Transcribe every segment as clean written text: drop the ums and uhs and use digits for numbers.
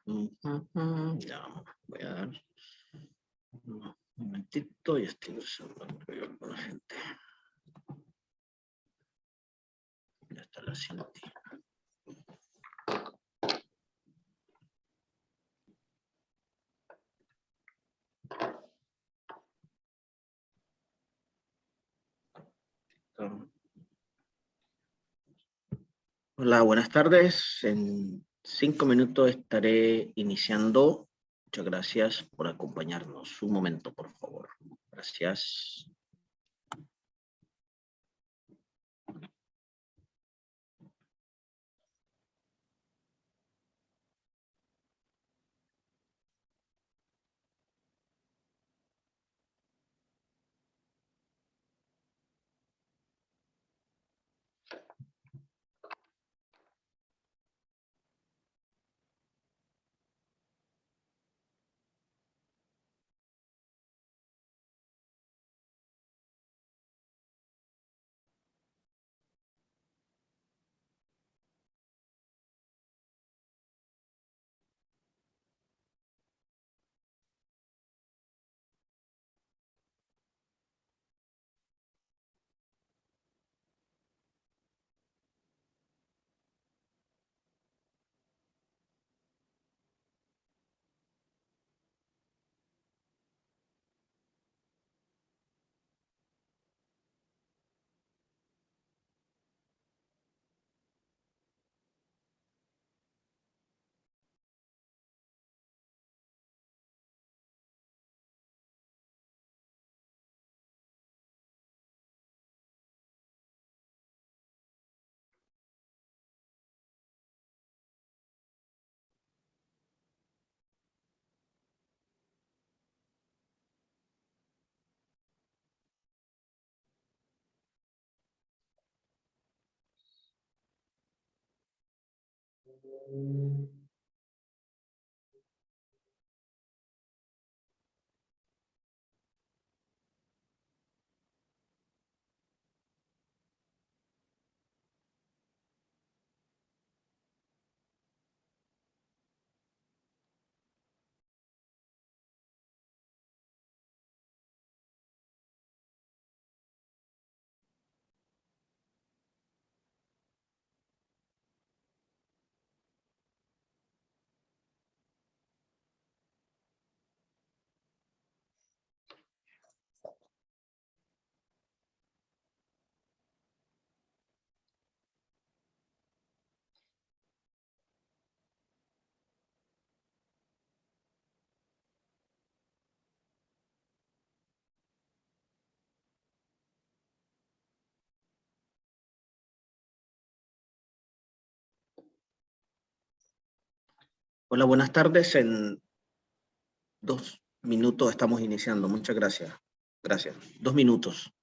Ya, voy a dar un momentito y estoy usando con la gente. Ya está la siguiente. Hola, buenas tardes. En 5 minutos estaré iniciando. Muchas gracias por acompañarnos. Un momento, por favor. Gracias. Hola, buenas tardes. En 2 minutos estamos iniciando. Muchas gracias. Gracias. 2 minutos.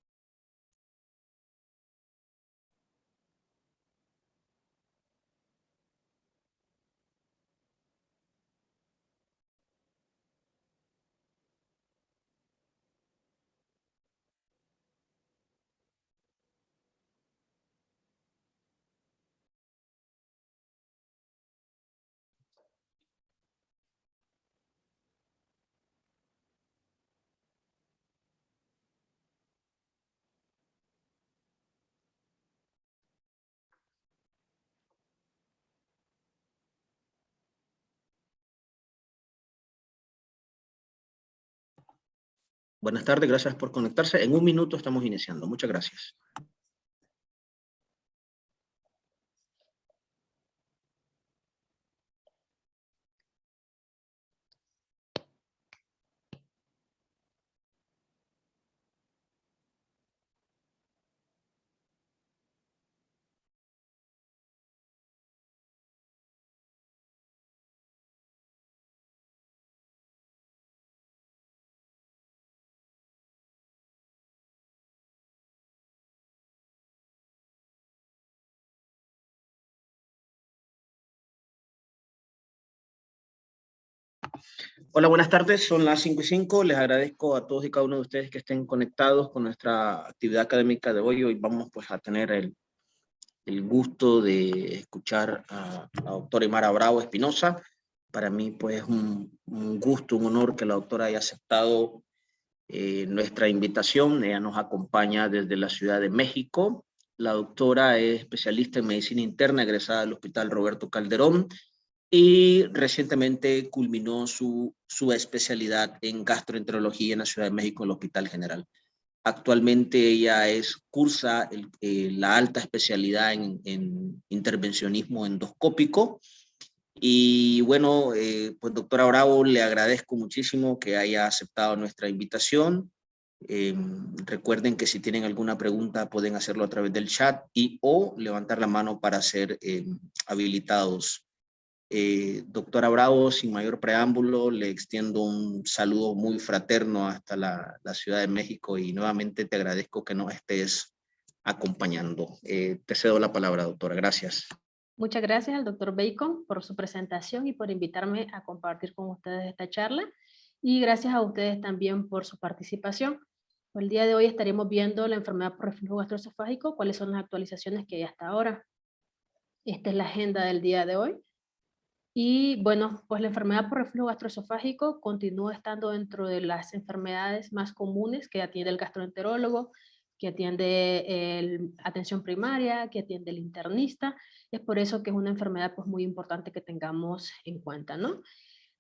Buenas tardes, gracias por conectarse. En 1 minuto estamos iniciando. Muchas gracias. Hola, buenas tardes. Son las 5:05. Les agradezco a todos y cada uno de ustedes que estén conectados con nuestra actividad académica de hoy. Hoy vamos pues a tener el gusto de escuchar a la doctora Imara Bravo Espinosa. Para mí pues es un gusto, un honor que la doctora haya aceptado nuestra invitación. Ella nos acompaña desde la Ciudad de México. La doctora es especialista en medicina interna, egresada del Hospital Roberto Calderón, y recientemente culminó su especialidad en gastroenterología en la Ciudad de México en el Hospital General. Actualmente ella cursa la alta especialidad en intervencionismo endoscópico. Y bueno, pues doctora Bravo, le agradezco muchísimo que haya aceptado nuestra invitación. Recuerden que si tienen alguna pregunta pueden hacerlo a través del chat o levantar la mano para ser habilitados. Doctora Bravo, sin mayor preámbulo, le extiendo un saludo muy fraterno hasta la Ciudad de México y nuevamente te agradezco que nos estés acompañando. Te cedo la palabra, doctora. Gracias. Muchas gracias al doctor Bacon por su presentación y por invitarme a compartir con ustedes esta charla. Y gracias a ustedes también por su participación. El día de hoy estaremos viendo la enfermedad por reflujo gastroesofágico, cuáles son las actualizaciones que hay hasta ahora. Esta es la agenda del día de hoy. Y bueno, pues la enfermedad por reflujo gastroesofágico continúa estando dentro de las enfermedades más comunes que atiende el gastroenterólogo, que atiende atención primaria, que atiende el internista. Es por eso que es una enfermedad pues muy importante que tengamos en cuenta, ¿no?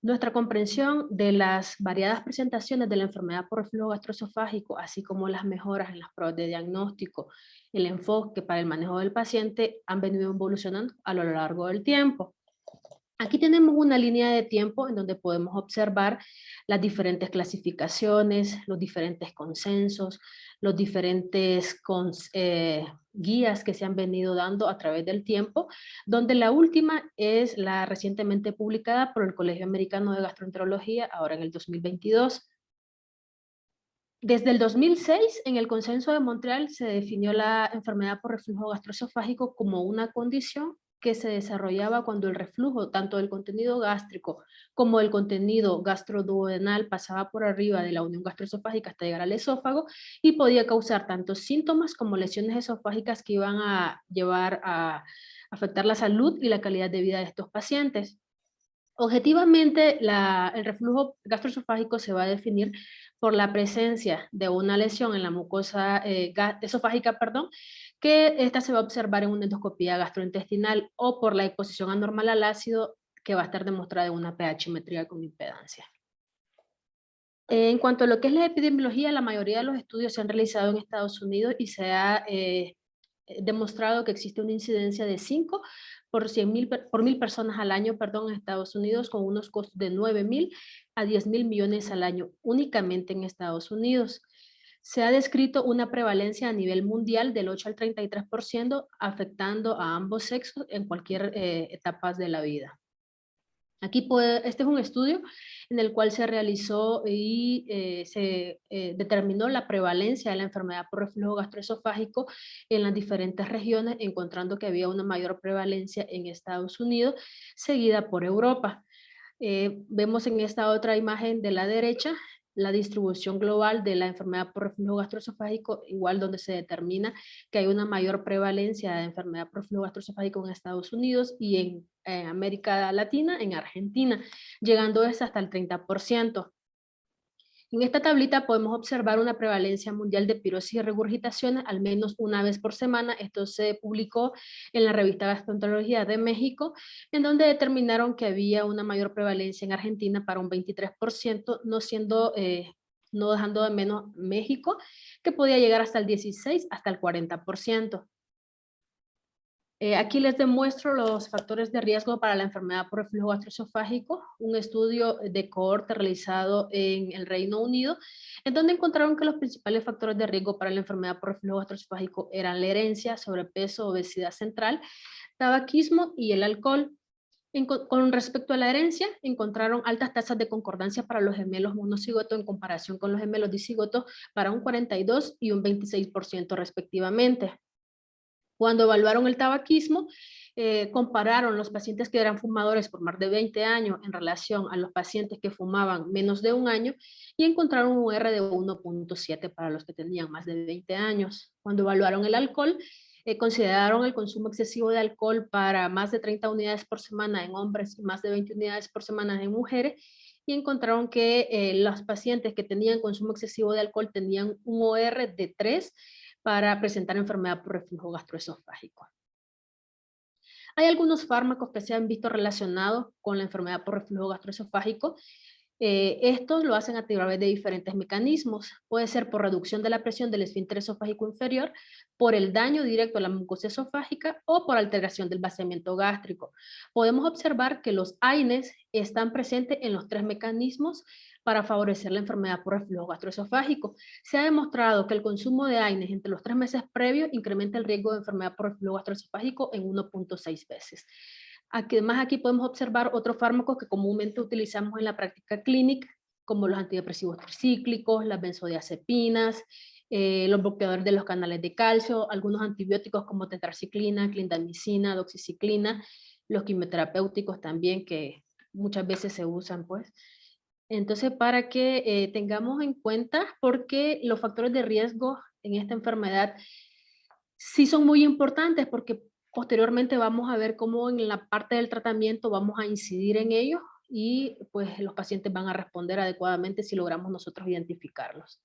Nuestra comprensión de las variadas presentaciones de la enfermedad por reflujo gastroesofágico, así como las mejoras en las pruebas de diagnóstico, el enfoque para el manejo del paciente, han venido evolucionando a lo largo del tiempo. Aquí tenemos una línea de tiempo en donde podemos observar las diferentes clasificaciones, los diferentes consensos, los diferentes guías que se han venido dando a través del tiempo, donde la última es la recientemente publicada por el Colegio Americano de Gastroenterología, ahora en el 2022. Desde el 2006, en el Consenso de Montreal, se definió la enfermedad por reflujo gastroesofágico como una condición que se desarrollaba cuando el reflujo, tanto del contenido gástrico como el contenido gastroduodenal, pasaba por arriba de la unión gastroesofágica hasta llegar al esófago y podía causar tanto síntomas como lesiones esofágicas que iban a llevar a afectar la salud y la calidad de vida de estos pacientes. Objetivamente, el reflujo gastroesofágico se va a definir por la presencia de una lesión en la mucosa esofágica, que esta se va a observar en una endoscopía gastrointestinal o por la exposición anormal al ácido que va a estar demostrada en una pH-metría con impedancia. En cuanto a lo que es la epidemiología, la mayoría de los estudios se han realizado en Estados Unidos y se ha demostrado que existe una incidencia de 5 por 1.000 personas al año, en Estados Unidos, con unos costos de 9.000 a 10.000 millones al año, únicamente en Estados Unidos. Se ha descrito una prevalencia a nivel mundial del 8 al 33%, afectando a ambos sexos en cualquier etapa de la vida. Aquí este es un estudio en el cual se realizó y se determinó la prevalencia de la enfermedad por reflujo gastroesofágico en las diferentes regiones, encontrando que había una mayor prevalencia en Estados Unidos, seguida por Europa. Vemos en esta otra imagen de la derecha la distribución global de la enfermedad por reflujo gastroesofágico, igual donde se determina que hay una mayor prevalencia de enfermedad por reflujo gastroesofágico en Estados Unidos y en América Latina, en Argentina, llegando hasta el 30%. En esta tablita podemos observar una prevalencia mundial de pirosis y regurgitaciones al menos una vez por semana. Esto se publicó en la revista Gastroenterología de México, en donde determinaron que había una mayor prevalencia en Argentina para un 23%, no dejando de menos México, que podía llegar hasta el 16, hasta el 40%. Aquí les demuestro los factores de riesgo para la enfermedad por reflujo gastroesofágico, un estudio de cohorte realizado en el Reino Unido, en donde encontraron que los principales factores de riesgo para la enfermedad por reflujo gastroesofágico eran la herencia, sobrepeso, obesidad central, tabaquismo y el alcohol. Con respecto a la herencia, encontraron altas tasas de concordancia para los gemelos monocigotos en comparación con los gemelos dicigotos para un 42 y un 26% respectivamente. Cuando evaluaron el tabaquismo, compararon los pacientes que eran fumadores por más de 20 años en relación a los pacientes que fumaban menos de un año y encontraron un R de 1.7 para los que tenían más de 20 años. Cuando evaluaron el alcohol, consideraron el consumo excesivo de alcohol para más de 30 unidades por semana en hombres y más de 20 unidades por semana en mujeres, y encontraron que los pacientes que tenían consumo excesivo de alcohol tenían un OR de 3 para presentar enfermedad por reflujo gastroesofágico. Hay algunos fármacos que se han visto relacionados con la enfermedad por reflujo gastroesofágico. Estos lo hacen a través de diferentes mecanismos. Puede ser por reducción de la presión del esfínter esofágico inferior, por el daño directo a la mucosa esofágica o por alteración del vaciamiento gástrico. Podemos observar que los AINES están presentes en los tres mecanismos para favorecer la enfermedad por reflujo gastroesofágico. Se ha demostrado que el consumo de AINES entre los 3 meses previos incrementa el riesgo de enfermedad por reflujo gastroesofágico en 1.6 veces. Además, aquí podemos observar otros fármacos que comúnmente utilizamos en la práctica clínica, como los antidepresivos tricíclicos, las benzodiazepinas, los bloqueadores de los canales de calcio, algunos antibióticos como tetraciclina, clindamicina, doxiciclina, los quimioterapéuticos también que muchas veces se usan, pues. Entonces, para que tengamos en cuenta, porque los factores de riesgo en esta enfermedad sí son muy importantes, porque posteriormente vamos a ver cómo en la parte del tratamiento vamos a incidir en ellos y pues los pacientes van a responder adecuadamente si logramos nosotros identificarlos.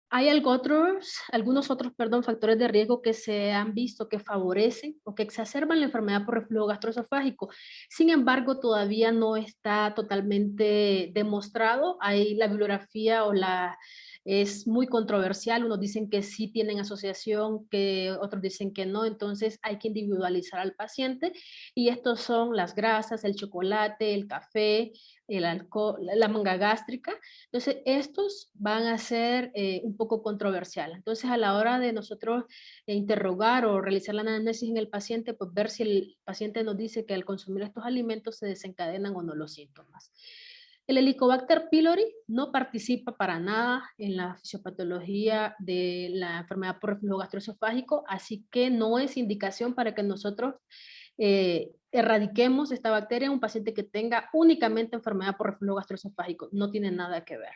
Hay algunos otros factores de riesgo que se han visto que favorecen o que exacerban la enfermedad por reflujo gastroesofágico. Sin embargo, todavía no está totalmente demostrado. Hay la bibliografía es muy controversial. Unos dicen que sí tienen asociación, que otros dicen que no. Entonces hay que individualizar al paciente. Y estos son las grasas, el chocolate, el café, el alcohol, la manga gástrica. Entonces, estos van a ser un poco controversiales. Entonces, a la hora de nosotros interrogar o realizar la análisis en el paciente, pues ver si el paciente nos dice que al consumir estos alimentos se desencadenan o no los síntomas. El Helicobacter pylori no participa para nada en la fisiopatología de la enfermedad por reflujo gastroesofágico, así que no es indicación para que nosotros erradiquemos esta bacteria en un paciente que tenga únicamente enfermedad por reflujo gastroesofágico. No tiene nada que ver.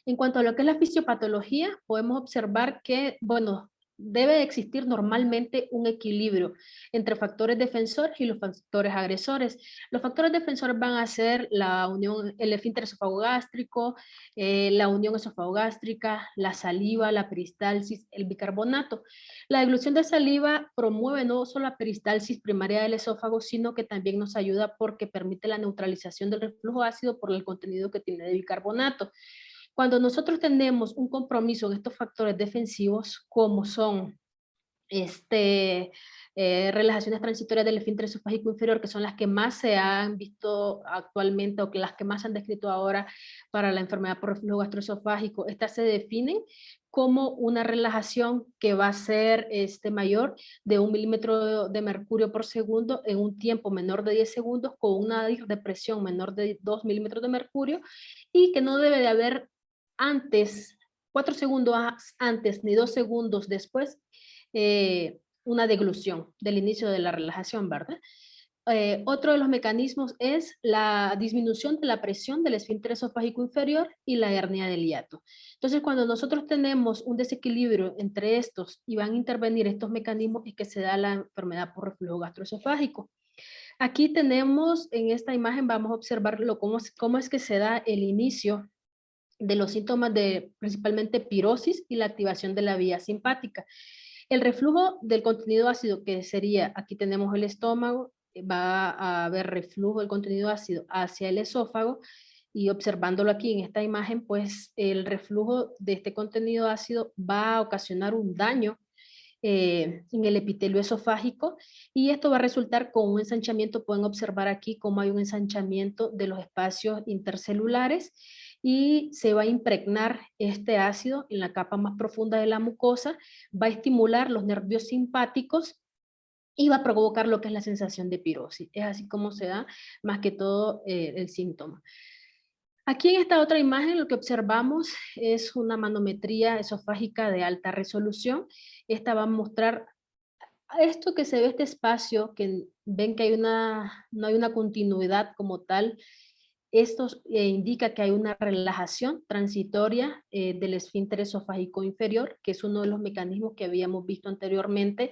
En cuanto a lo que es la fisiopatología, podemos observar que, bueno, debe existir normalmente un equilibrio entre factores defensores y los factores agresores. Los factores defensores van a ser la unión, el esfínter esofagogástrico, la unión esofagogástrica, la saliva, la peristalsis, el bicarbonato. La deglución de saliva promueve no solo la peristalsis primaria del esófago, sino que también nos ayuda porque permite la neutralización del reflujo ácido por el contenido que tiene de bicarbonato. Cuando nosotros tenemos un compromiso en estos factores defensivos, como son relajaciones transitorias del esfínter esofágico inferior, que son las que más se han visto actualmente o que las que más se han descrito ahora para la enfermedad por reflujo gastroesofágico, estas se definen como una relajación que va a ser mayor de 1 milímetro de mercurio por segundo en un tiempo menor de 10 segundos con una depresión menor de 2 milímetros de mercurio y que no debe de haber antes, 4 segundos antes ni 2 segundos después, una deglución del inicio de la relajación, ¿verdad? Otro de los mecanismos es la disminución de la presión del esfínter esofágico inferior y la hernia del hiato. Entonces, cuando nosotros tenemos un desequilibrio entre estos y van a intervenir estos mecanismos, es que se da la enfermedad por reflujo gastroesofágico. Aquí tenemos, en esta imagen, vamos a observar cómo es que se da el inicio de los síntomas de principalmente pirosis y la activación de la vía simpática. El reflujo del contenido ácido, que sería, aquí tenemos el estómago, va a haber reflujo del contenido ácido hacia el esófago, y observándolo aquí en esta imagen, pues el reflujo de este contenido ácido va a ocasionar un daño en el epitelio esofágico, y esto va a resultar con un ensanchamiento. Pueden observar aquí cómo hay un ensanchamiento de los espacios intercelulares y se va a impregnar este ácido en la capa más profunda de la mucosa, va a estimular los nervios simpáticos y va a provocar lo que es la sensación de pirosis. Es así como se da más que todo el síntoma. Aquí en esta otra imagen lo que observamos es una manometría esofágica de alta resolución. Esta va a mostrar esto que se ve, este espacio, que ven que no hay una continuidad como tal Esto indica que hay una relajación transitoria del esfínter esofágico inferior, que es uno de los mecanismos que habíamos visto anteriormente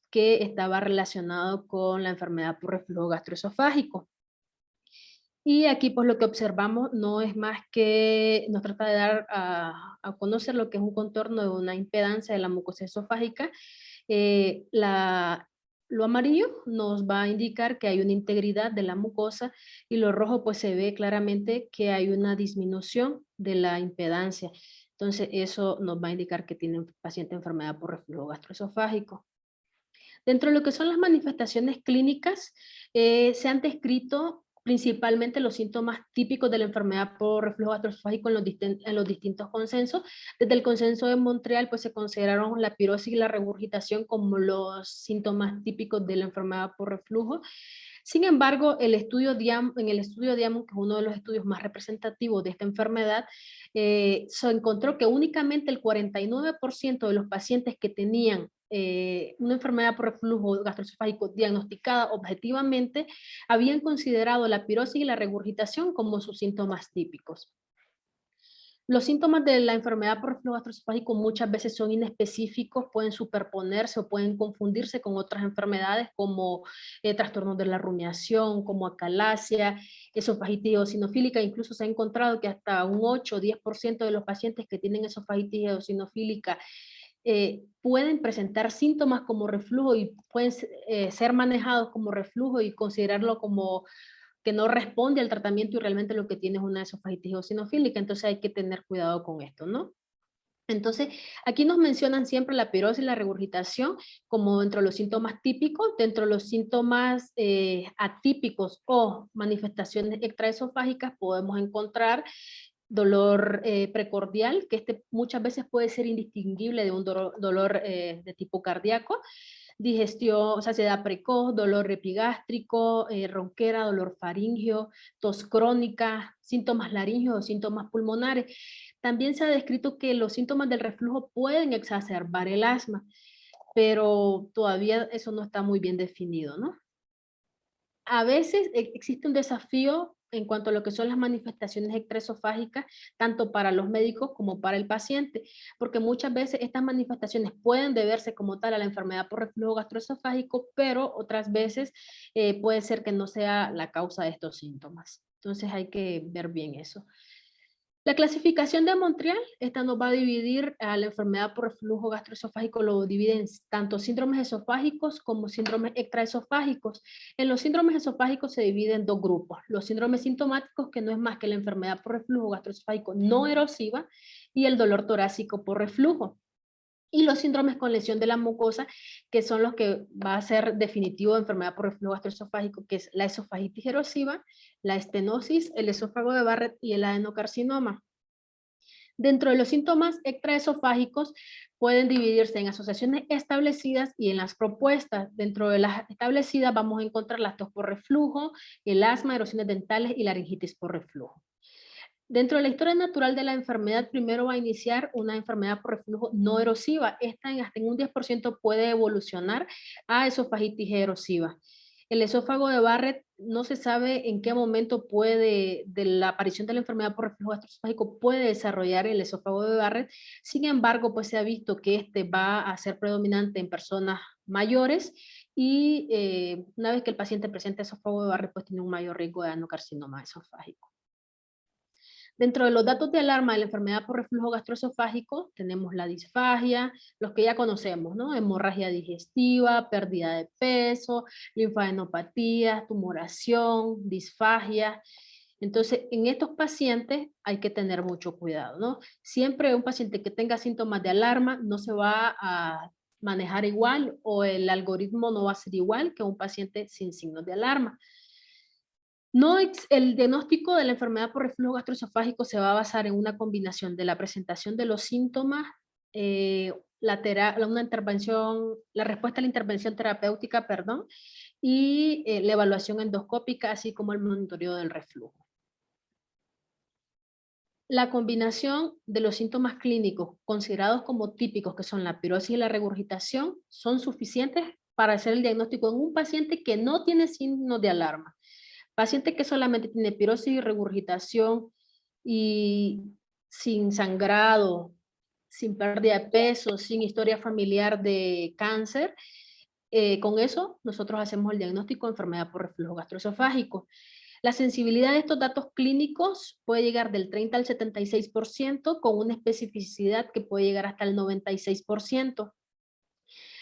que estaba relacionado con la enfermedad por reflujo gastroesofágico. Y aquí pues lo que observamos no es más que nos trata de dar a conocer lo que es un contorno de una impedancia de la mucosa esofágica. Eh, la, lo amarillo nos va a indicar que hay una integridad de la mucosa y lo rojo pues se ve claramente que hay una disminución de la impedancia. Entonces eso nos va a indicar que tiene un paciente enfermedad por reflujo gastroesofágico. Dentro de lo que son las manifestaciones clínicas, se han descrito principalmente los síntomas típicos de la enfermedad por reflujo gastroesofágico en los distintos consensos. Desde el consenso de Montreal, pues se consideraron la pirosis y la regurgitación como los síntomas típicos de la enfermedad por reflujo. Sin embargo, en el estudio Diamond, que es uno de los estudios más representativos de esta enfermedad, se encontró que únicamente el 49% de los pacientes que tenían una enfermedad por reflujo gastroesofágico diagnosticada objetivamente habían considerado la pirosis y la regurgitación como sus síntomas típicos. Los síntomas de la enfermedad por reflujo gastroesofágico muchas veces son inespecíficos, pueden superponerse o pueden confundirse con otras enfermedades como trastornos de la rumiación, como acalasia, esofagitis eosinofílica. Incluso se ha encontrado que hasta un 8 o 10% de los pacientes que tienen esofagitis eosinofílica pueden presentar síntomas como reflujo y pueden ser manejados como reflujo y considerarlo como que no responde al tratamiento y realmente lo que tiene es una esofagitis eosinofílica. Entonces hay que tener cuidado con esto, ¿no? Entonces, aquí nos mencionan siempre la pirosis y la regurgitación como dentro de los síntomas típicos, dentro de los síntomas atípicos o manifestaciones extraesofágicas podemos encontrar dolor precordial, que muchas veces puede ser indistinguible de un dolor de tipo cardíaco, digestión, saciedad precoz, dolor epigástrico, ronquera, dolor faríngeo, tos crónica, síntomas laringeos o síntomas pulmonares. También se ha descrito que los síntomas del reflujo pueden exacerbar el asma, pero todavía eso no está muy bien definido, ¿no? A veces existe un desafío en cuanto a lo que son las manifestaciones extraesofágicas, tanto para los médicos como para el paciente, porque muchas veces estas manifestaciones pueden deberse como tal a la enfermedad por reflujo gastroesofágico, pero otras veces puede ser que no sea la causa de estos síntomas. Entonces hay que ver bien eso. La clasificación de Montreal, esta nos va a dividir a la enfermedad por reflujo gastroesofágico, lo divide en tanto síndromes esofágicos como síndromes extraesofágicos. En los síndromes esofágicos se dividen en dos grupos, los síndromes sintomáticos, que no es más que la enfermedad por reflujo gastroesofágico no erosiva, y el dolor torácico por reflujo. Y los síndromes con lesión de la mucosa, que son los que va a ser definitivo de enfermedad por reflujo gastroesofágico, que es la esofagitis erosiva, la estenosis, el esófago de Barrett y el adenocarcinoma. Dentro de los síntomas extraesofágicos pueden dividirse en asociaciones establecidas y en las propuestas. Dentro de las establecidas vamos a encontrar la tos por reflujo, el asma, erosiones dentales y laringitis por reflujo. Dentro de la historia natural de la enfermedad, primero va a iniciar una enfermedad por reflujo no erosiva. Esta hasta en un 10% puede evolucionar a esofagitis erosiva. El esófago de Barrett no se sabe en qué momento de la aparición de la enfermedad por reflujo gastroesofágico puede desarrollar el esófago de Barrett. Sin embargo, pues se ha visto que este va a ser predominante en personas mayores y una vez que el paciente presenta esófago de Barrett, pues tiene un mayor riesgo de adenocarcinoma esofágico. Dentro de los datos de alarma de la enfermedad por reflujo gastroesofágico tenemos la disfagia, los que ya conocemos, ¿no? Hemorragia digestiva, pérdida de peso, linfadenopatía, tumoración, disfagia. Entonces, en estos pacientes hay que tener mucho cuidado, ¿no? Siempre un paciente que tenga síntomas de alarma no se va a manejar igual o el algoritmo no va a ser igual que un paciente sin signos de alarma. No, el diagnóstico de la enfermedad por reflujo gastroesofágico se va a basar en una combinación de la presentación de los síntomas, una intervención, la respuesta a la intervención terapéutica, perdón, y la evaluación endoscópica, así como el monitoreo del reflujo. La combinación de los síntomas clínicos considerados como típicos, que son la pirosis y la regurgitación, son suficientes para hacer el diagnóstico en un paciente que no tiene signos de alarma. Paciente que solamente tiene pirosis y regurgitación y sin sangrado, sin pérdida de peso, sin historia familiar de cáncer, con eso nosotros hacemos el diagnóstico de enfermedad por reflujo gastroesofágico. La sensibilidad de estos datos clínicos puede llegar del 30 al 76%, con una especificidad que puede llegar hasta el 96%.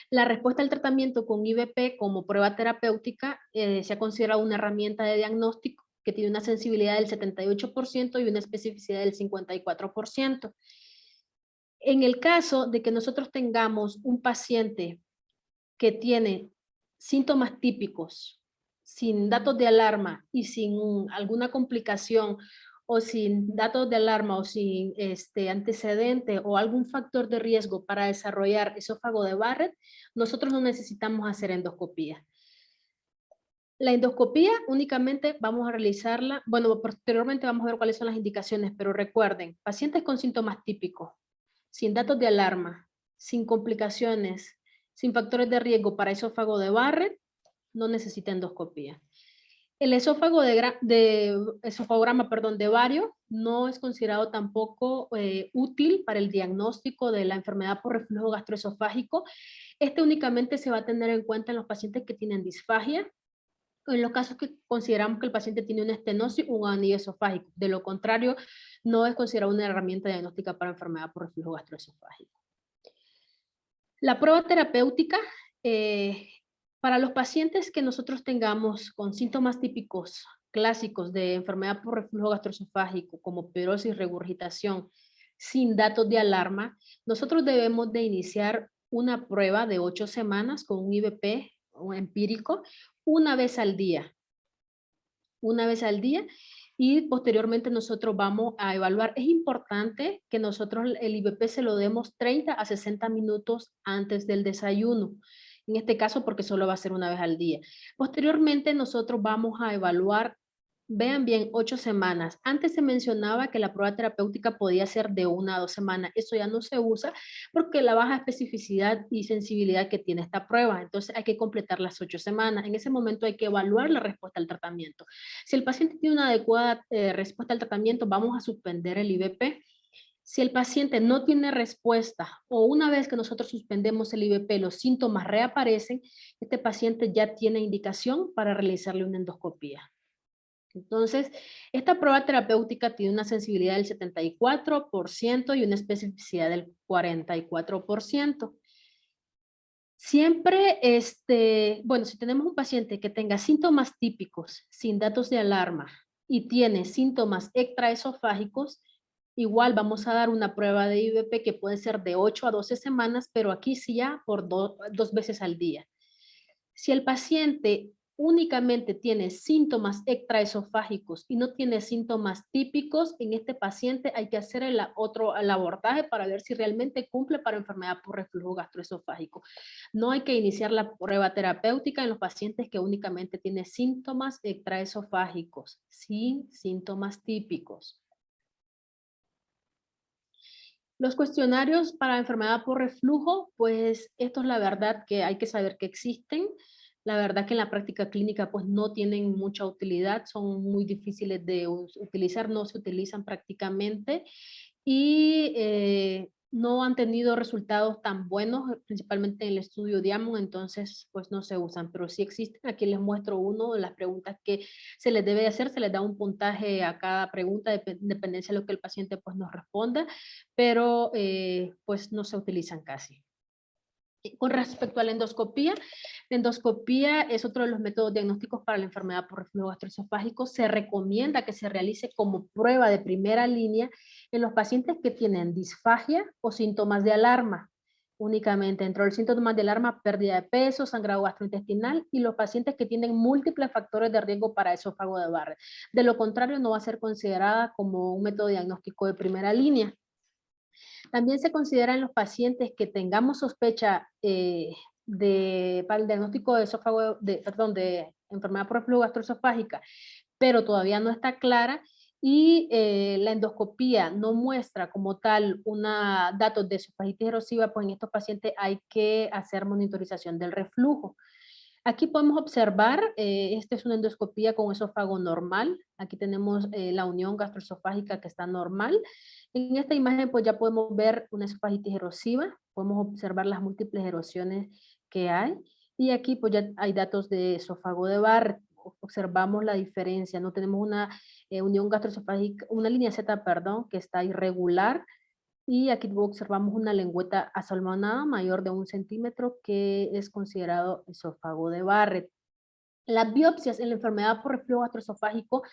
La respuesta al tratamiento con IVP como prueba terapéutica se ha considerado una herramienta de diagnóstico que tiene una sensibilidad del 78% y una especificidad del 54%. En el caso de que nosotros tengamos un paciente que tiene síntomas típicos, sin datos de alarma y sin alguna complicación, o sin datos de alarma o sin antecedente o algún factor de riesgo para desarrollar esófago de Barrett, nosotros no necesitamos hacer endoscopía. La endoscopía únicamente vamos a realizarla, bueno, posteriormente vamos a ver cuáles son las indicaciones, pero recuerden, pacientes con síntomas típicos, sin datos de alarma, sin complicaciones, sin factores de riesgo para esófago de Barrett, no necesita endoscopía. El esofagograma de Vario no es considerado tampoco útil para el diagnóstico de la enfermedad por reflujo gastroesofágico. Este únicamente se va a tener en cuenta en los pacientes que tienen disfagia, en los casos que consideramos que el paciente tiene una estenosis o un anillo esofágico. De lo contrario, no es considerado una herramienta diagnóstica para enfermedad por reflujo gastroesofágico. La prueba terapéutica, para los pacientes que nosotros tengamos con síntomas típicos clásicos de enfermedad por reflujo gastroesofágico, como pirosis, regurgitación, sin datos de alarma, nosotros debemos de iniciar una prueba de 8 semanas con un IVP o empírico una vez al día. Una vez al día, y posteriormente nosotros vamos a evaluar. Es importante que nosotros el IVP se lo demos 30 a 60 minutos antes del desayuno. En este caso porque solo va a ser una vez al día. Posteriormente nosotros vamos a evaluar, vean bien, 8 semanas. Antes se mencionaba que la prueba terapéutica podía ser de 1 a 2 semanas. Eso ya no se usa porque la baja especificidad y sensibilidad que tiene esta prueba. Entonces hay que completar las 8 semanas. En ese momento hay que evaluar la respuesta al tratamiento. Si el paciente tiene una adecuada respuesta al tratamiento, vamos a suspender el IVP. Si el paciente no tiene respuesta o una vez que nosotros suspendemos el IVP los síntomas reaparecen, este paciente ya tiene indicación para realizarle una endoscopía. Entonces, esta prueba terapéutica tiene una sensibilidad del 74% y una especificidad del 44%. Siempre, bueno, si tenemos un paciente que tenga síntomas típicos sin datos de alarma y tiene síntomas extraesofágicos, igual vamos a dar una prueba de IVP que puede ser de 8 a 12 semanas, pero aquí sí ya por 2 veces al día. Si el paciente únicamente tiene síntomas extraesofágicos y no tiene síntomas típicos, en este paciente hay que hacer el abordaje para ver si realmente cumple para enfermedad por reflujo gastroesofágico. No hay que iniciar la prueba terapéutica en los pacientes que únicamente tienen síntomas extraesofágicos, sin síntomas típicos. Los cuestionarios para enfermedad por reflujo, pues esto es la verdad que hay que saber que existen. La verdad que en la práctica clínica pues no tienen mucha utilidad, son muy difíciles de utilizar, no se utilizan prácticamente y no han tenido resultados tan buenos, principalmente en el estudio Diamond, entonces pues no se usan, pero sí existen. Aquí les muestro uno de las preguntas que se les debe hacer, se les da un puntaje a cada pregunta, dependencia de lo que el paciente pues nos responda, pero pues no se utilizan casi. Con respecto a la endoscopía es otro de los métodos diagnósticos para la enfermedad por reflujo gastroesofágico. Se recomienda que se realice como prueba de primera línea en los pacientes que tienen disfagia o síntomas de alarma. Únicamente dentro de los síntomas de alarma, pérdida de peso, sangrado gastrointestinal y los pacientes que tienen múltiples factores de riesgo para esófago de Barrett. De lo contrario, no va a ser considerada como un método diagnóstico de primera línea. También se considera en los pacientes que tengamos sospecha para el diagnóstico de de enfermedad por reflujo gastroesofágica, pero todavía no está clara y la endoscopía no muestra como tal datos de esofagitis erosiva, pues en estos pacientes hay que hacer monitorización del reflujo. Aquí podemos observar, esta es una endoscopía con esófago normal. Aquí tenemos la unión gastroesofágica que está normal. En esta imagen pues ya podemos ver una esofagitis erosiva, podemos observar las múltiples erosiones que hay. Y aquí pues ya hay datos de esófago de Barrett. Observamos la diferencia, no tenemos una unión gastroesofágica, una línea Z, perdón, que está irregular. Y aquí observamos una lengüeta asalmonada mayor de 1 centímetro que es considerado esófago de Barrett. Las biopsias en la enfermedad por reflujo gastroesofágico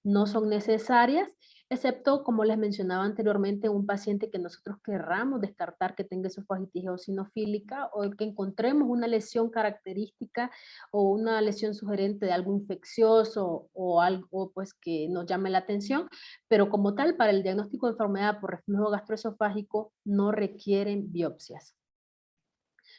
no son necesarias, excepto, como les mencionaba anteriormente, un paciente que nosotros querramos descartar que tenga esofagitis eosinofílica o que encontremos una lesión característica o una lesión sugerente de algo infeccioso o algo pues que nos llame la atención, pero como tal, para el diagnóstico de enfermedad por reflujo gastroesofágico no requieren biopsias.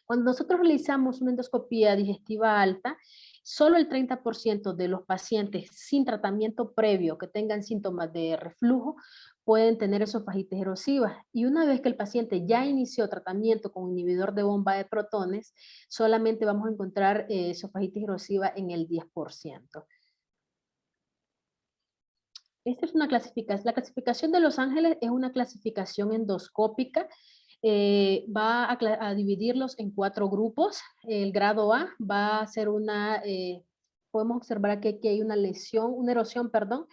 Cuando nosotros realizamos una endoscopía digestiva alta, solo el 30% de los pacientes sin tratamiento previo que tengan síntomas de reflujo pueden tener esofagitis erosiva. Y una vez que el paciente ya inició tratamiento con inhibidor de bomba de protones, solamente vamos a encontrar esofagitis erosiva en el 10%. Esta es una clasificación. La clasificación de Los Ángeles es una clasificación endoscópica. Va a dividirlos en 4 grupos. El grado A va a ser una, podemos observar aquí que hay una lesión, una erosión, perdón,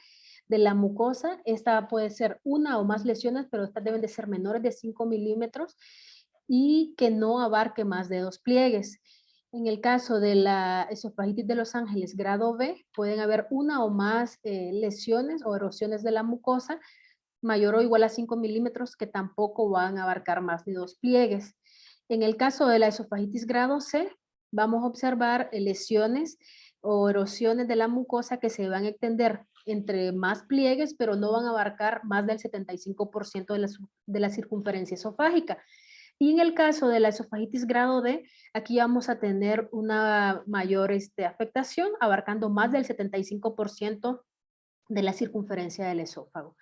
de la mucosa. Esta puede ser una o más lesiones, pero estas deben de ser menores de 5 milímetros y que no abarque más de 2 pliegues. En el caso de la esofagitis de Los Ángeles grado B, pueden haber una o más lesiones o erosiones de la mucosa mayor o igual a 5 milímetros que tampoco van a abarcar más de 2 pliegues. En el caso de la esofagitis grado C, vamos a observar lesiones o erosiones de la mucosa que se van a extender entre más pliegues, pero no van a abarcar más del 75% de la circunferencia esofágica. Y en el caso de la esofagitis grado D, aquí vamos a tener una mayor afectación, abarcando más del 75% de la circunferencia del esófago.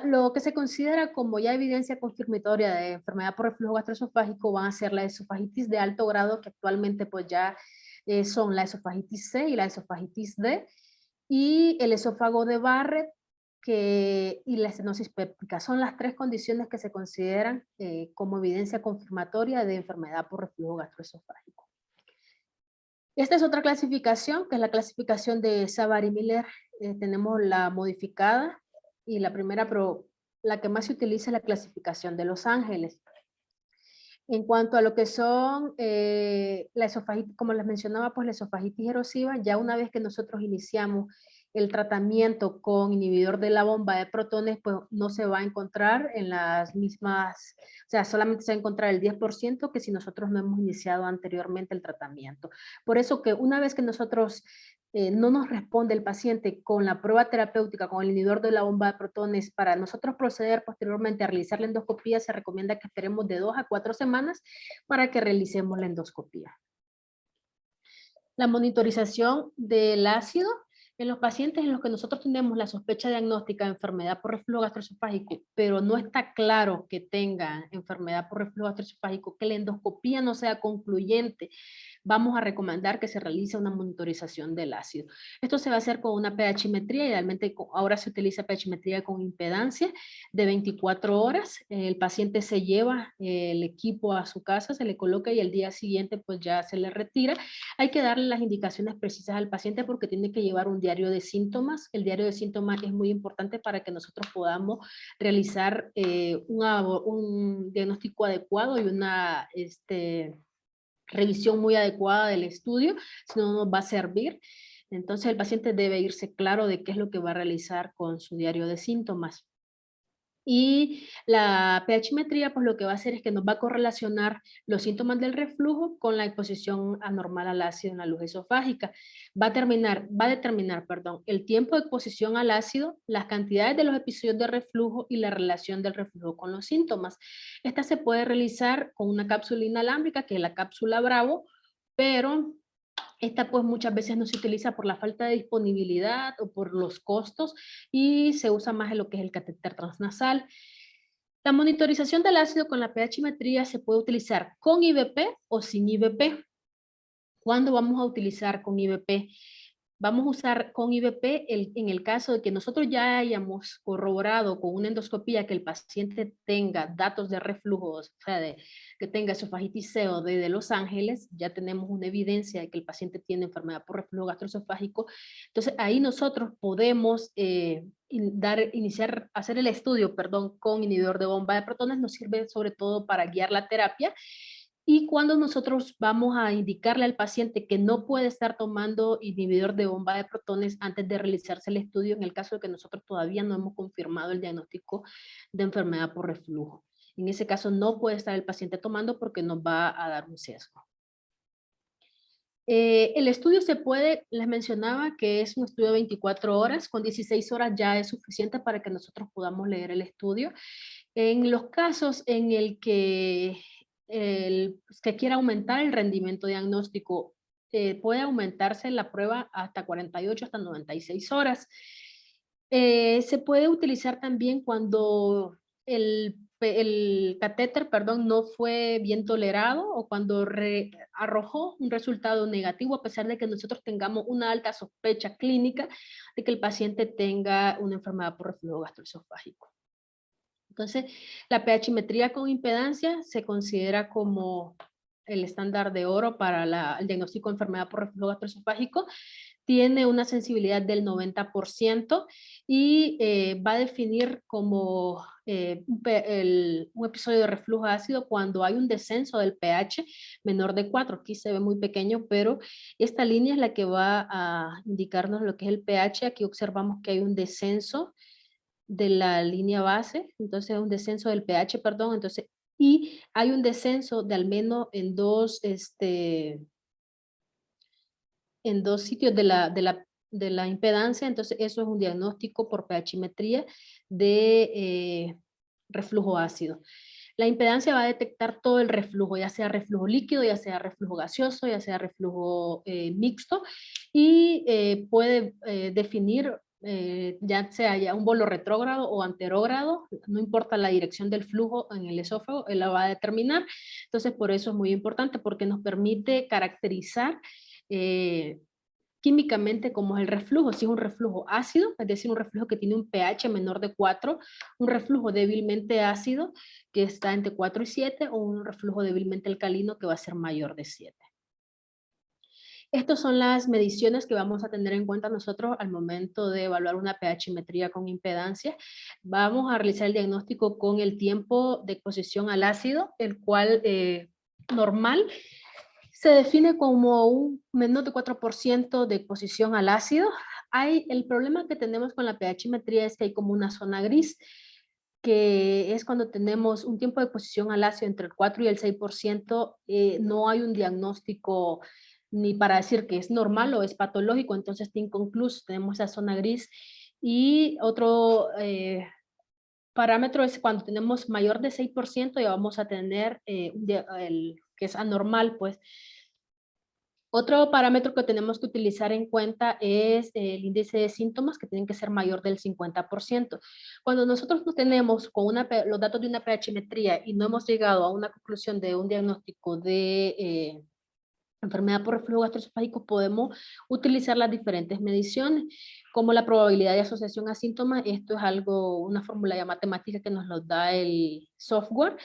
Lo que se considera como ya evidencia confirmatoria de enfermedad por reflujo gastroesofágico van a ser la esofagitis de alto grado, que actualmente pues ya son la esofagitis C y la esofagitis D, y el esófago de Barrett y la estenosis péptica. Son las 3 condiciones que se consideran como evidencia confirmatoria de enfermedad por reflujo gastroesofágico. Esta es otra clasificación, que es la clasificación de Savary-Miller. Tenemos la modificada y la primera, pero la que más se utiliza es la clasificación de Los Ángeles. En cuanto a lo que son la esofagitis, como les mencionaba, pues la esofagitis erosiva, ya una vez que nosotros iniciamos el tratamiento con inhibidor de la bomba de protones, pues no se va a encontrar en las mismas, o sea, solamente se va a encontrar el 10% que si nosotros no hemos iniciado anteriormente el tratamiento. Por eso que una vez que nosotros no nos responde el paciente con la prueba terapéutica, con el inhibidor de la bomba de protones, para nosotros proceder posteriormente a realizar la endoscopía, se recomienda que esperemos de 2 a 4 semanas para que realicemos la endoscopía. La monitorización del ácido en los pacientes en los que nosotros tenemos la sospecha diagnóstica de enfermedad por reflujo gastroesofágico, pero no está claro que tengan enfermedad por reflujo gastroesofágico, que la endoscopía no sea concluyente, vamos a recomendar que se realice una monitorización del ácido. Esto se va a hacer con una pHmetría, idealmente ahora se utiliza pHmetría con impedancia de 24 horas. El paciente se lleva el equipo a su casa, se le coloca y el día siguiente pues ya se le retira. Hay que darle las indicaciones precisas al paciente porque tiene que llevar un diario de síntomas. El diario de síntomas es muy importante para que nosotros podamos realizar un diagnóstico adecuado y una revisión muy adecuada del estudio, si no nos va a servir. Entonces el paciente debe irse claro de qué es lo que va a realizar con su diario de síntomas. Y la pHmetría, pues lo que va a hacer es que nos va a correlacionar los síntomas del reflujo con la exposición anormal al ácido en la luz esofágica. Va a determinar, el tiempo de exposición al ácido, las cantidades de los episodios de reflujo y la relación del reflujo con los síntomas. Esta se puede realizar con una cápsula inalámbrica, que es la cápsula Bravo, pero esta pues muchas veces no se utiliza por la falta de disponibilidad o por los costos y se usa más en lo que es el catéter transnasal. La monitorización del ácido con la pHmetría se puede utilizar con IVP o sin IVP. ¿Cuándo vamos a utilizar con IVP? Vamos a usar con IVP en el caso de que nosotros ya hayamos corroborado con una endoscopía que el paciente tenga datos de reflujo, o sea, que tenga esofagitis CO de Los Ángeles, ya tenemos una evidencia de que el paciente tiene enfermedad por reflujo gastroesofágico. Entonces ahí nosotros podemos hacer el estudio, con inhibidor de bomba de protones, nos sirve sobre todo para guiar la terapia. Y cuando nosotros vamos a indicarle al paciente que no puede estar tomando inhibidor de bomba de protones antes de realizarse el estudio, en el caso de que nosotros todavía no hemos confirmado el diagnóstico de enfermedad por reflujo. En ese caso no puede estar el paciente tomando porque nos va a dar un sesgo. El estudio les mencionaba que es un estudio de 24 horas, con 16 horas ya es suficiente para que nosotros podamos leer el estudio. En los casos en el que que quiera aumentar el rendimiento diagnóstico, puede aumentarse la prueba hasta 48, hasta 96 horas. Se puede utilizar también cuando el catéter, no fue bien tolerado o cuando arrojó un resultado negativo, a pesar de que nosotros tengamos una alta sospecha clínica de que el paciente tenga una enfermedad por reflujo gastroesofágico. Entonces, la pHmetría con impedancia se considera como el estándar de oro para el diagnóstico de enfermedad por reflujo gastroesofágico. Tiene una sensibilidad del 90% y va a definir como un episodio de reflujo ácido cuando hay un descenso del pH menor de 4. Aquí se ve muy pequeño, pero esta línea es la que va a indicarnos lo que es el pH. Aquí observamos que hay un descenso de la línea base, entonces un descenso del pH, entonces, y hay un descenso de al menos en dos sitios de la impedancia, entonces eso es un diagnóstico por pHmetría de reflujo ácido. La impedancia va a detectar todo el reflujo, ya sea reflujo líquido, ya sea reflujo gaseoso, ya sea reflujo mixto, y puede definir ya sea ya un bolo retrógrado o anterógrado, no importa la dirección del flujo en el esófago, él la va a determinar. Entonces, por eso es muy importante, porque nos permite caracterizar químicamente cómo es el reflujo. Si es un reflujo ácido, es decir, un reflujo que tiene un pH menor de 4, un reflujo débilmente ácido que está entre 4 y 7, o un reflujo débilmente alcalino que va a ser mayor de 7. Estas son las mediciones que vamos a tener en cuenta nosotros al momento de evaluar una pHmetría con impedancia. Vamos a realizar el diagnóstico con el tiempo de exposición al ácido, el cual normal se define como un menos de 4% de exposición al ácido. El problema que tenemos con la pHmetría es que hay como una zona gris, que es cuando tenemos un tiempo de exposición al ácido entre el 4 y el 6%, no hay un diagnóstico ni para decir que es normal o es patológico, entonces está inconcluso, tenemos esa zona gris. Y otro parámetro es cuando tenemos mayor de 6%, ya vamos a tener que es anormal, pues. Otro parámetro que tenemos que utilizar en cuenta es el índice de síntomas, que tienen que ser mayor del 50%. Cuando nosotros no tenemos los datos de una pHmetría y no hemos llegado a una conclusión de un diagnóstico de enfermedad por reflujo gastroesofágico, podemos utilizar las diferentes mediciones, como la probabilidad de asociación a síntomas. Esto es una fórmula ya matemática que nos lo da el software,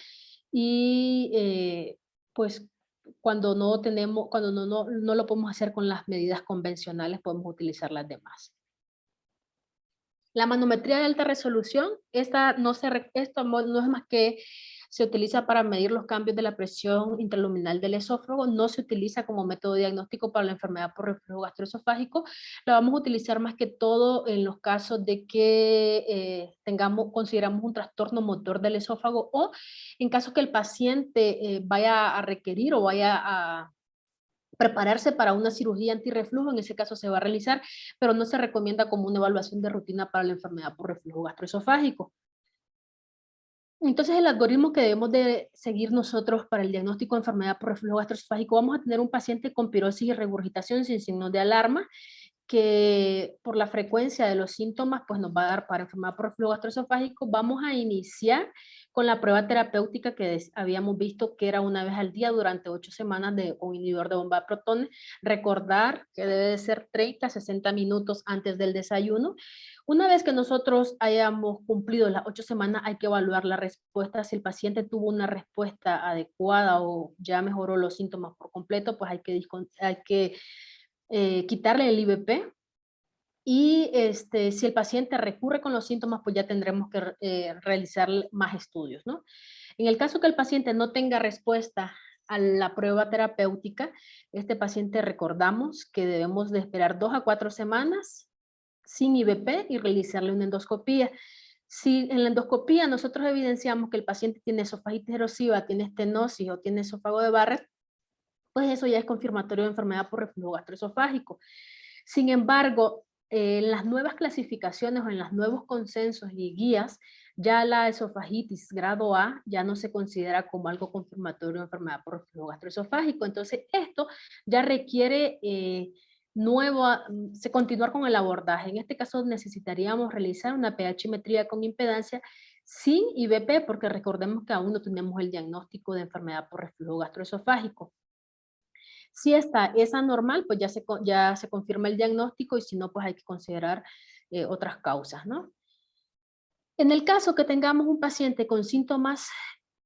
y pues cuando no lo podemos hacer con las medidas convencionales, podemos utilizar las demás. La manometría de alta resolución, esto no es más que se utiliza para medir los cambios de la presión intraluminal del esófago, no se utiliza como método diagnóstico para la enfermedad por reflujo gastroesofágico. La vamos a utilizar más que todo en los casos de que consideramos un trastorno motor del esófago, o en caso que el paciente vaya a requerir o vaya a prepararse para una cirugía antirreflujo. En ese caso se va a realizar, pero no se recomienda como una evaluación de rutina para la enfermedad por reflujo gastroesofágico. Entonces, el algoritmo que debemos de seguir nosotros para el diagnóstico de enfermedad por reflujo gastroesofágico: vamos a tener un paciente con pirosis y regurgitación sin signos de alarma, que por la frecuencia de los síntomas, pues nos va a dar para enfermedad por reflujo gastroesofágico. Vamos a iniciar con la prueba terapéutica que habíamos visto que era una vez al día durante 8 semanas de un inhibidor de bomba de protones. Recordar que debe de ser 30 a 60 minutos antes del desayuno. Una vez que nosotros hayamos cumplido las 8 semanas, hay que evaluar la respuesta. Si el paciente tuvo una respuesta adecuada o ya mejoró los síntomas por completo, pues hay que quitarle el IVP. Y si el paciente recurre con los síntomas, pues ya tendremos que realizar más estudios, ¿no? En el caso que el paciente no tenga respuesta a la prueba terapéutica, este paciente recordamos que debemos de esperar 2 a 4 semanas sin IVP y realizarle una endoscopía. Si en la endoscopía nosotros evidenciamos que el paciente tiene esofagitis erosiva, tiene estenosis o tiene esófago de Barrett, pues eso ya es confirmatorio de enfermedad por reflujo gastroesofágico. Sin embargo, en las nuevas clasificaciones o en los nuevos consensos y guías, ya la esofagitis grado A ya no se considera como algo confirmatorio de enfermedad por reflujo gastroesofágico. Entonces, esto ya requiere continuar con el abordaje. En este caso necesitaríamos realizar una pH-metría con impedancia sin IVP, porque recordemos que aún no tenemos el diagnóstico de enfermedad por reflujo gastroesofágico. Si esta es anormal, pues ya se confirma el diagnóstico y si no, pues hay que considerar otras causas, ¿no? En el caso que tengamos un paciente con síntomas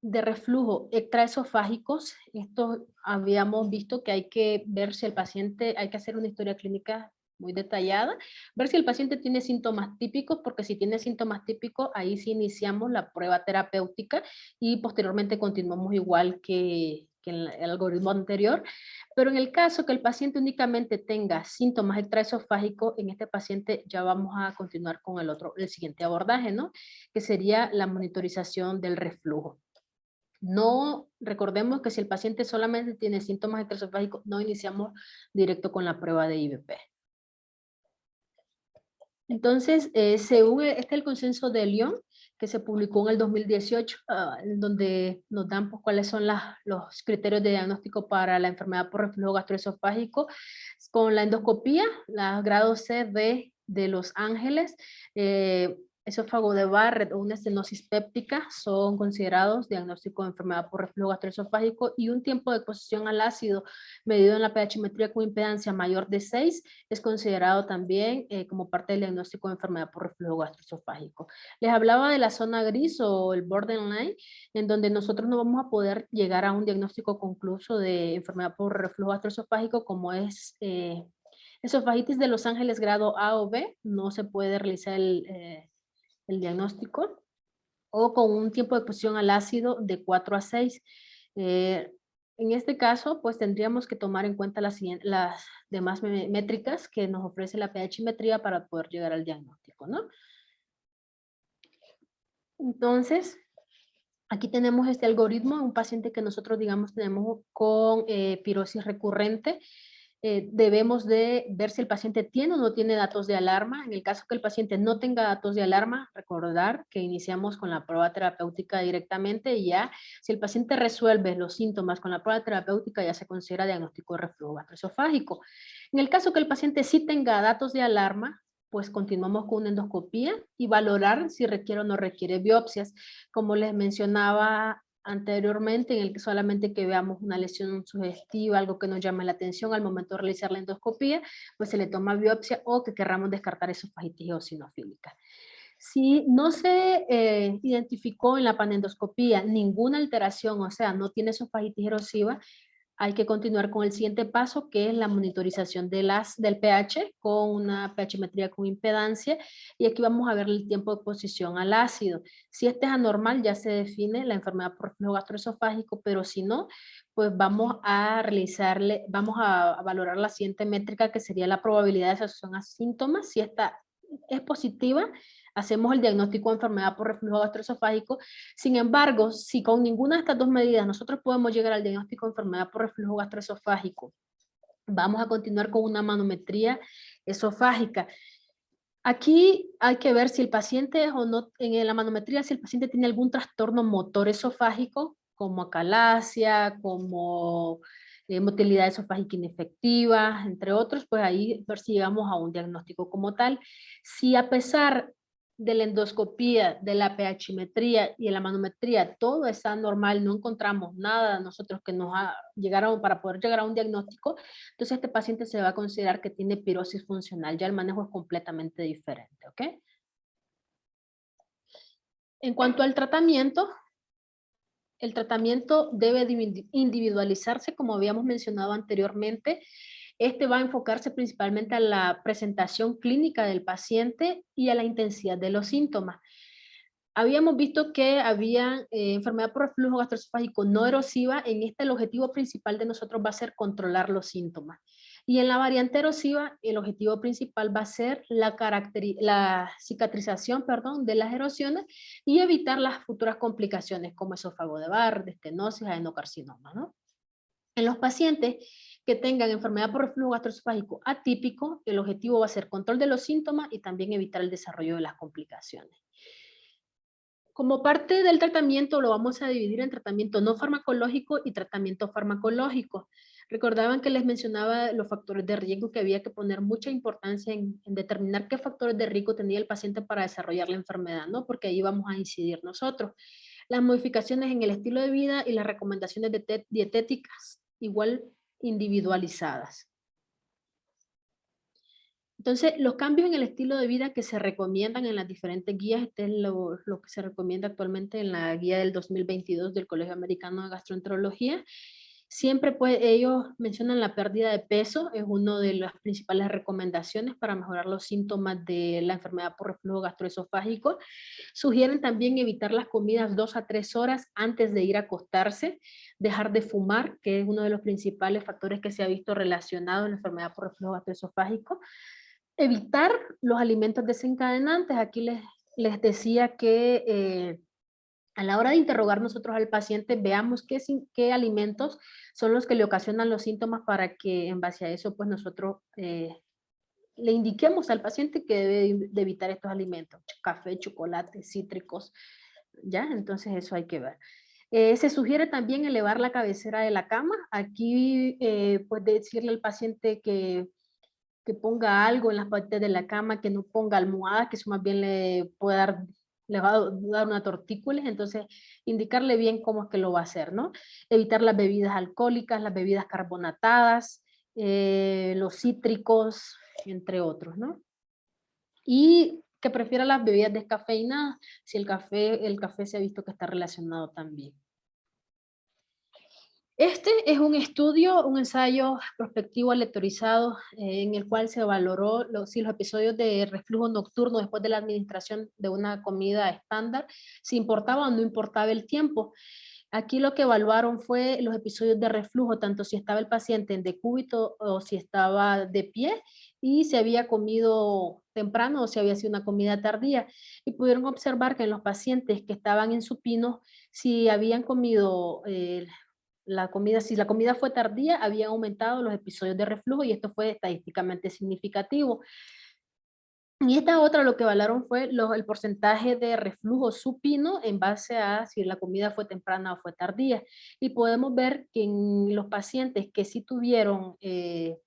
de reflujo extraesofágicos, esto habíamos visto que hay que ver si el paciente, hay que hacer una historia clínica muy detallada, ver si el paciente tiene síntomas típicos, porque si tiene síntomas típicos, ahí sí iniciamos la prueba terapéutica y posteriormente continuamos igual que en el algoritmo anterior. Pero en el caso que el paciente únicamente tenga síntomas extraesofágicos, en este paciente ya vamos a continuar con el siguiente abordaje, ¿no? Que sería la monitorización del reflujo. No, recordemos que si el paciente solamente tiene síntomas extraesofágicos, no iniciamos directo con la prueba de IVP. Entonces, según el consenso de Lyon, que se publicó en el 2018, en donde nos dan pues, cuáles son los criterios de diagnóstico para la enfermedad por reflujo gastroesofágico, con la endoscopía, la grado C de Los Ángeles, esófago de Barrett o una estenosis péptica son considerados diagnóstico de enfermedad por reflujo gastroesofágico y un tiempo de exposición al ácido medido en la pH-metría con impedancia mayor de 6 es considerado también como parte del diagnóstico de enfermedad por reflujo gastroesofágico. Les hablaba de la zona gris o el borderline, en donde nosotros no vamos a poder llegar a un diagnóstico concluso de enfermedad por reflujo gastroesofágico como es esofagitis de Los Ángeles grado A o B, no se puede realizar el diagnóstico, o con un tiempo de exposición al ácido de 4 a 6. En este caso, pues tendríamos que tomar en cuenta las demás métricas que nos ofrece la pH-metría para poder llegar al diagnóstico, ¿no? Entonces, aquí tenemos este algoritmo, un paciente que nosotros, digamos, tenemos con pirosis recurrente. Debemos de ver si el paciente tiene o no tiene datos de alarma. En el caso que el paciente no tenga datos de alarma, recordar que iniciamos con la prueba terapéutica directamente y ya, si el paciente resuelve los síntomas con la prueba terapéutica, ya se considera diagnóstico de reflujo gastroesofágico. En el caso que el paciente sí tenga datos de alarma, pues continuamos con una endoscopía y valorar si requiere o no requiere biopsias. Como les mencionaba anteriormente, en el que solamente que veamos una lesión sugestiva, algo que nos llame la atención al momento de realizar la endoscopía, pues se le toma biopsia o que querramos descartar esofagitis eosinofílica. Si no se identificó en la panendoscopía ninguna alteración, o sea, no tiene esofagitis erosiva, hay que continuar con el siguiente paso, que es la monitorización del pH con una pH-metría con impedancia, y aquí vamos a ver el tiempo de exposición al ácido. Si este es anormal, ya se define la enfermedad por reflujo gastroesofágico, pero si no, pues vamos a valorar la siguiente métrica, que sería la probabilidad de asociación a síntomas. Si esta es positiva, hacemos el diagnóstico de enfermedad por reflujo gastroesofágico. Sin embargo, si con ninguna de estas dos medidas nosotros podemos llegar al diagnóstico de enfermedad por reflujo gastroesofágico, vamos a continuar con una manometría esofágica. Aquí hay que ver si el paciente o no, en la manometría, si el paciente tiene algún trastorno motor esofágico, como acalasia, como motilidad esofágica inefectiva, entre otros, pues ahí ver si llegamos a un diagnóstico como tal. Si a pesar de la endoscopía, de la pHmetría y de la manometría, todo está normal, no encontramos nada nosotros que nos llegara para poder llegar a un diagnóstico, entonces este paciente se va a considerar que tiene pirosis funcional, ya el manejo es completamente diferente, ¿ok? En cuanto al tratamiento, el tratamiento debe individualizarse, como habíamos mencionado anteriormente. Este va a enfocarse principalmente a la presentación clínica del paciente y a la intensidad de los síntomas. Habíamos visto que había enfermedad por reflujo gastroesofágico no erosiva. En este el objetivo principal de nosotros va a ser controlar los síntomas. Y en la variante erosiva, el objetivo principal va a ser la cicatrización, perdón, de las erosiones y evitar las futuras complicaciones como esófago de Barrett, estenosis, adenocarcinoma, ¿no? En los pacientes que tengan enfermedad por reflujo gastroesofágico atípico, el objetivo va a ser control de los síntomas y también evitar el desarrollo de las complicaciones. Como parte del tratamiento lo vamos a dividir en tratamiento no farmacológico y tratamiento farmacológico. Recordaban que les mencionaba los factores de riesgo, que había que poner mucha importancia en determinar qué factores de riesgo tenía el paciente para desarrollar la enfermedad, ¿no? Porque ahí vamos a incidir nosotros. Las modificaciones en el estilo de vida y las recomendaciones dietéticas igual individualizadas. Entonces, los cambios en el estilo de vida que se recomiendan en las diferentes guías, este es lo que se recomienda actualmente en la guía del 2022 del Colegio Americano de Gastroenterología. Siempre pues ellos mencionan la pérdida de peso, es una de las principales recomendaciones para mejorar los síntomas de la enfermedad por reflujo gastroesofágico. Sugieren también evitar las comidas 2 a 3 horas antes de ir a acostarse, dejar de fumar, que es uno de los principales factores que se ha visto relacionado en la enfermedad por reflujo gastroesofágico. Evitar los alimentos desencadenantes. Aquí les decía que a la hora de interrogar nosotros al paciente, veamos qué alimentos son los que le ocasionan los síntomas para que en base a eso pues nosotros le indiquemos al paciente que debe de evitar estos alimentos, café, chocolate, cítricos, ¿ya? Entonces eso hay que ver. Se sugiere también elevar la cabecera de la cama. Aquí pues decirle al paciente que ponga algo en las paredes de la cama, que no ponga almohadas, que eso más bien le va a dar una tortícolis, entonces indicarle bien cómo es que lo va a hacer, ¿no? Evitar las bebidas alcohólicas, las bebidas carbonatadas, los cítricos, entre otros, ¿no? Y que prefiera las bebidas descafeinadas, si el café se ha visto que está relacionado también. Este es un estudio, un ensayo prospectivo aleatorizado en el cual se valoró si los episodios de reflujo nocturno después de la administración de una comida estándar, si importaba o no importaba el tiempo. Aquí lo que evaluaron fue los episodios de reflujo, tanto si estaba el paciente en decúbito o si estaba de pie y si había comido temprano o si había sido una comida tardía. Y pudieron observar que en los pacientes que estaban en supino, si habían comido si la comida fue tardía, habían aumentado los episodios de reflujo y esto fue estadísticamente significativo. Y esta otra lo que evaluaron fue el porcentaje de reflujo supino en base a si la comida fue temprana o fue tardía. Y podemos ver que en los pacientes que sí tuvieron, que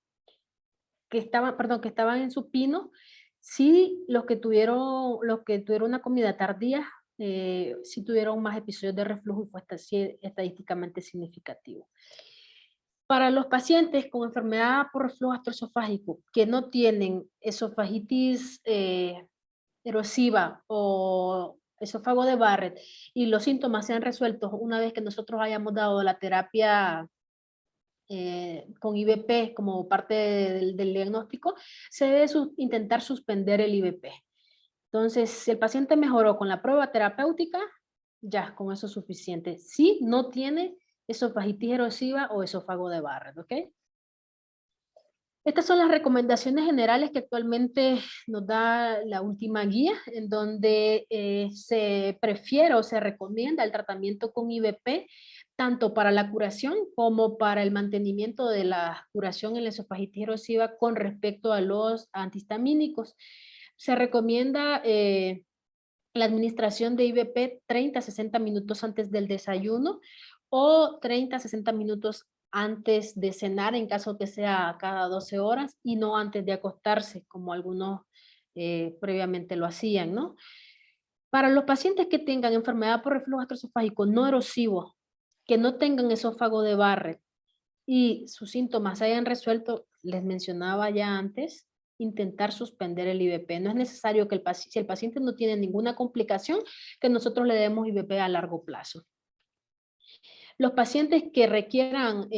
estaban en supino, sí los que tuvieron una comida tardía, sí tuvieron más episodios de reflujo y fue estadísticamente significativo. Para los pacientes con enfermedad por reflujo gastroesofágico que no tienen esofagitis erosiva o esófago de Barrett y los síntomas se han resuelto una vez que nosotros hayamos dado la terapia con IVP como parte del diagnóstico, se debe intentar suspender el IVP. Entonces, si el paciente mejoró con la prueba terapéutica, ya, con eso es suficiente. Si no tiene esofagitis erosiva o esófago de Barrett, ¿ok? Estas son las recomendaciones generales que actualmente nos da la última guía, en donde se prefiere o se recomienda el tratamiento con IVP, tanto para la curación como para el mantenimiento de la curación en la esofagitis erosiva con respecto a los antihistamínicos. Se recomienda la administración de IVP 30 a 60 minutos antes del desayuno o 30 a 60 minutos antes de cenar, en caso que sea cada 12 horas, y no antes de acostarse, como algunos previamente lo hacían, ¿no? Para los pacientes que tengan enfermedad por reflujo gastroesofágico no erosivo, que no tengan esófago de Barrett y sus síntomas se hayan resuelto, les mencionaba ya antes, intentar suspender el IVP. No es necesario que si el paciente no tiene ninguna complicación, que nosotros le demos IVP a largo plazo. Los pacientes que requieran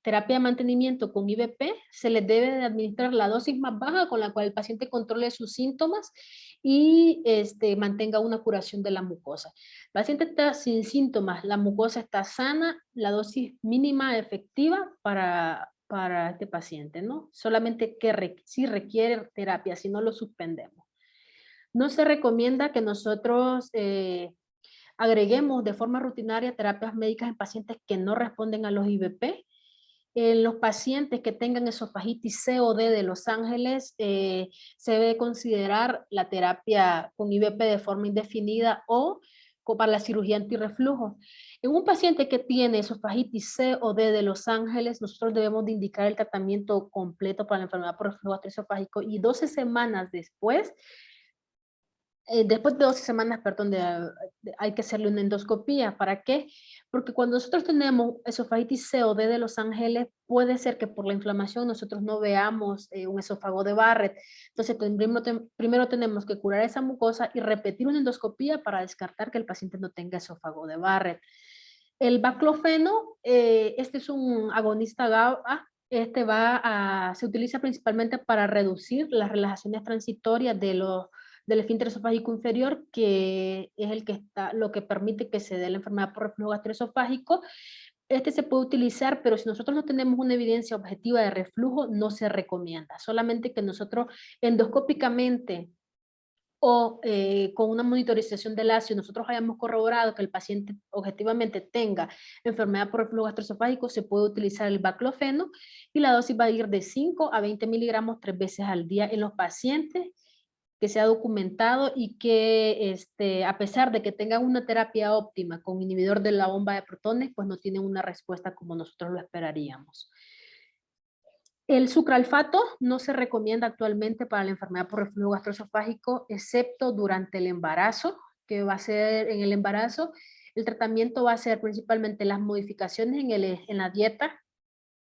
terapia de mantenimiento con IVP, se les debe de administrar la dosis más baja con la cual el paciente controle sus síntomas y mantenga una curación de la mucosa. El paciente está sin síntomas, la mucosa está sana, la dosis mínima efectiva para este paciente, ¿no? Solamente que si requiere terapia, si no lo suspendemos. No se recomienda que nosotros agreguemos de forma rutinaria terapias médicas en pacientes que no responden a los IVP. En los pacientes que tengan esofagitis C o D de Los Ángeles, se debe considerar la terapia con IVP de forma indefinida o para la cirugía antirreflujo. En un paciente que tiene esofagitis C o D de Los Ángeles, nosotros debemos de indicar el tratamiento completo para la enfermedad por reflujo gastroesofágico y 12 semanas después de 12 semanas, perdón, hay que hacerle una endoscopía. ¿Para qué? Porque cuando nosotros tenemos esofagitis C o D de Los Ángeles, puede ser que por la inflamación nosotros no veamos un esófago de Barrett. Entonces, primero tenemos que curar esa mucosa y repetir una endoscopía para descartar que el paciente no tenga esófago de Barrett. El baclofeno, este es un agonista GABA. Se utiliza principalmente para reducir las relajaciones transitorias del esfínter esofágico inferior, que es lo que permite que se dé la enfermedad por reflujo gastroesofágico. Este se puede utilizar, pero si nosotros no tenemos una evidencia objetiva de reflujo, no se recomienda. Solamente que nosotros endoscópicamente o con una monitorización del ácido, nosotros hayamos corroborado que el paciente objetivamente tenga enfermedad por reflujo gastroesofágico, se puede utilizar el baclofeno y la dosis va a ir de 5 a 20 miligramos 3 veces al día en los pacientes que se ha documentado y que a pesar de que tengan una terapia óptima con inhibidor de la bomba de protones, pues no tienen una respuesta como nosotros lo esperaríamos. El sucralfato no se recomienda actualmente para la enfermedad por reflujo gastroesofágico, excepto durante el embarazo, que va a ser en el embarazo. El tratamiento va a ser principalmente las modificaciones en la dieta,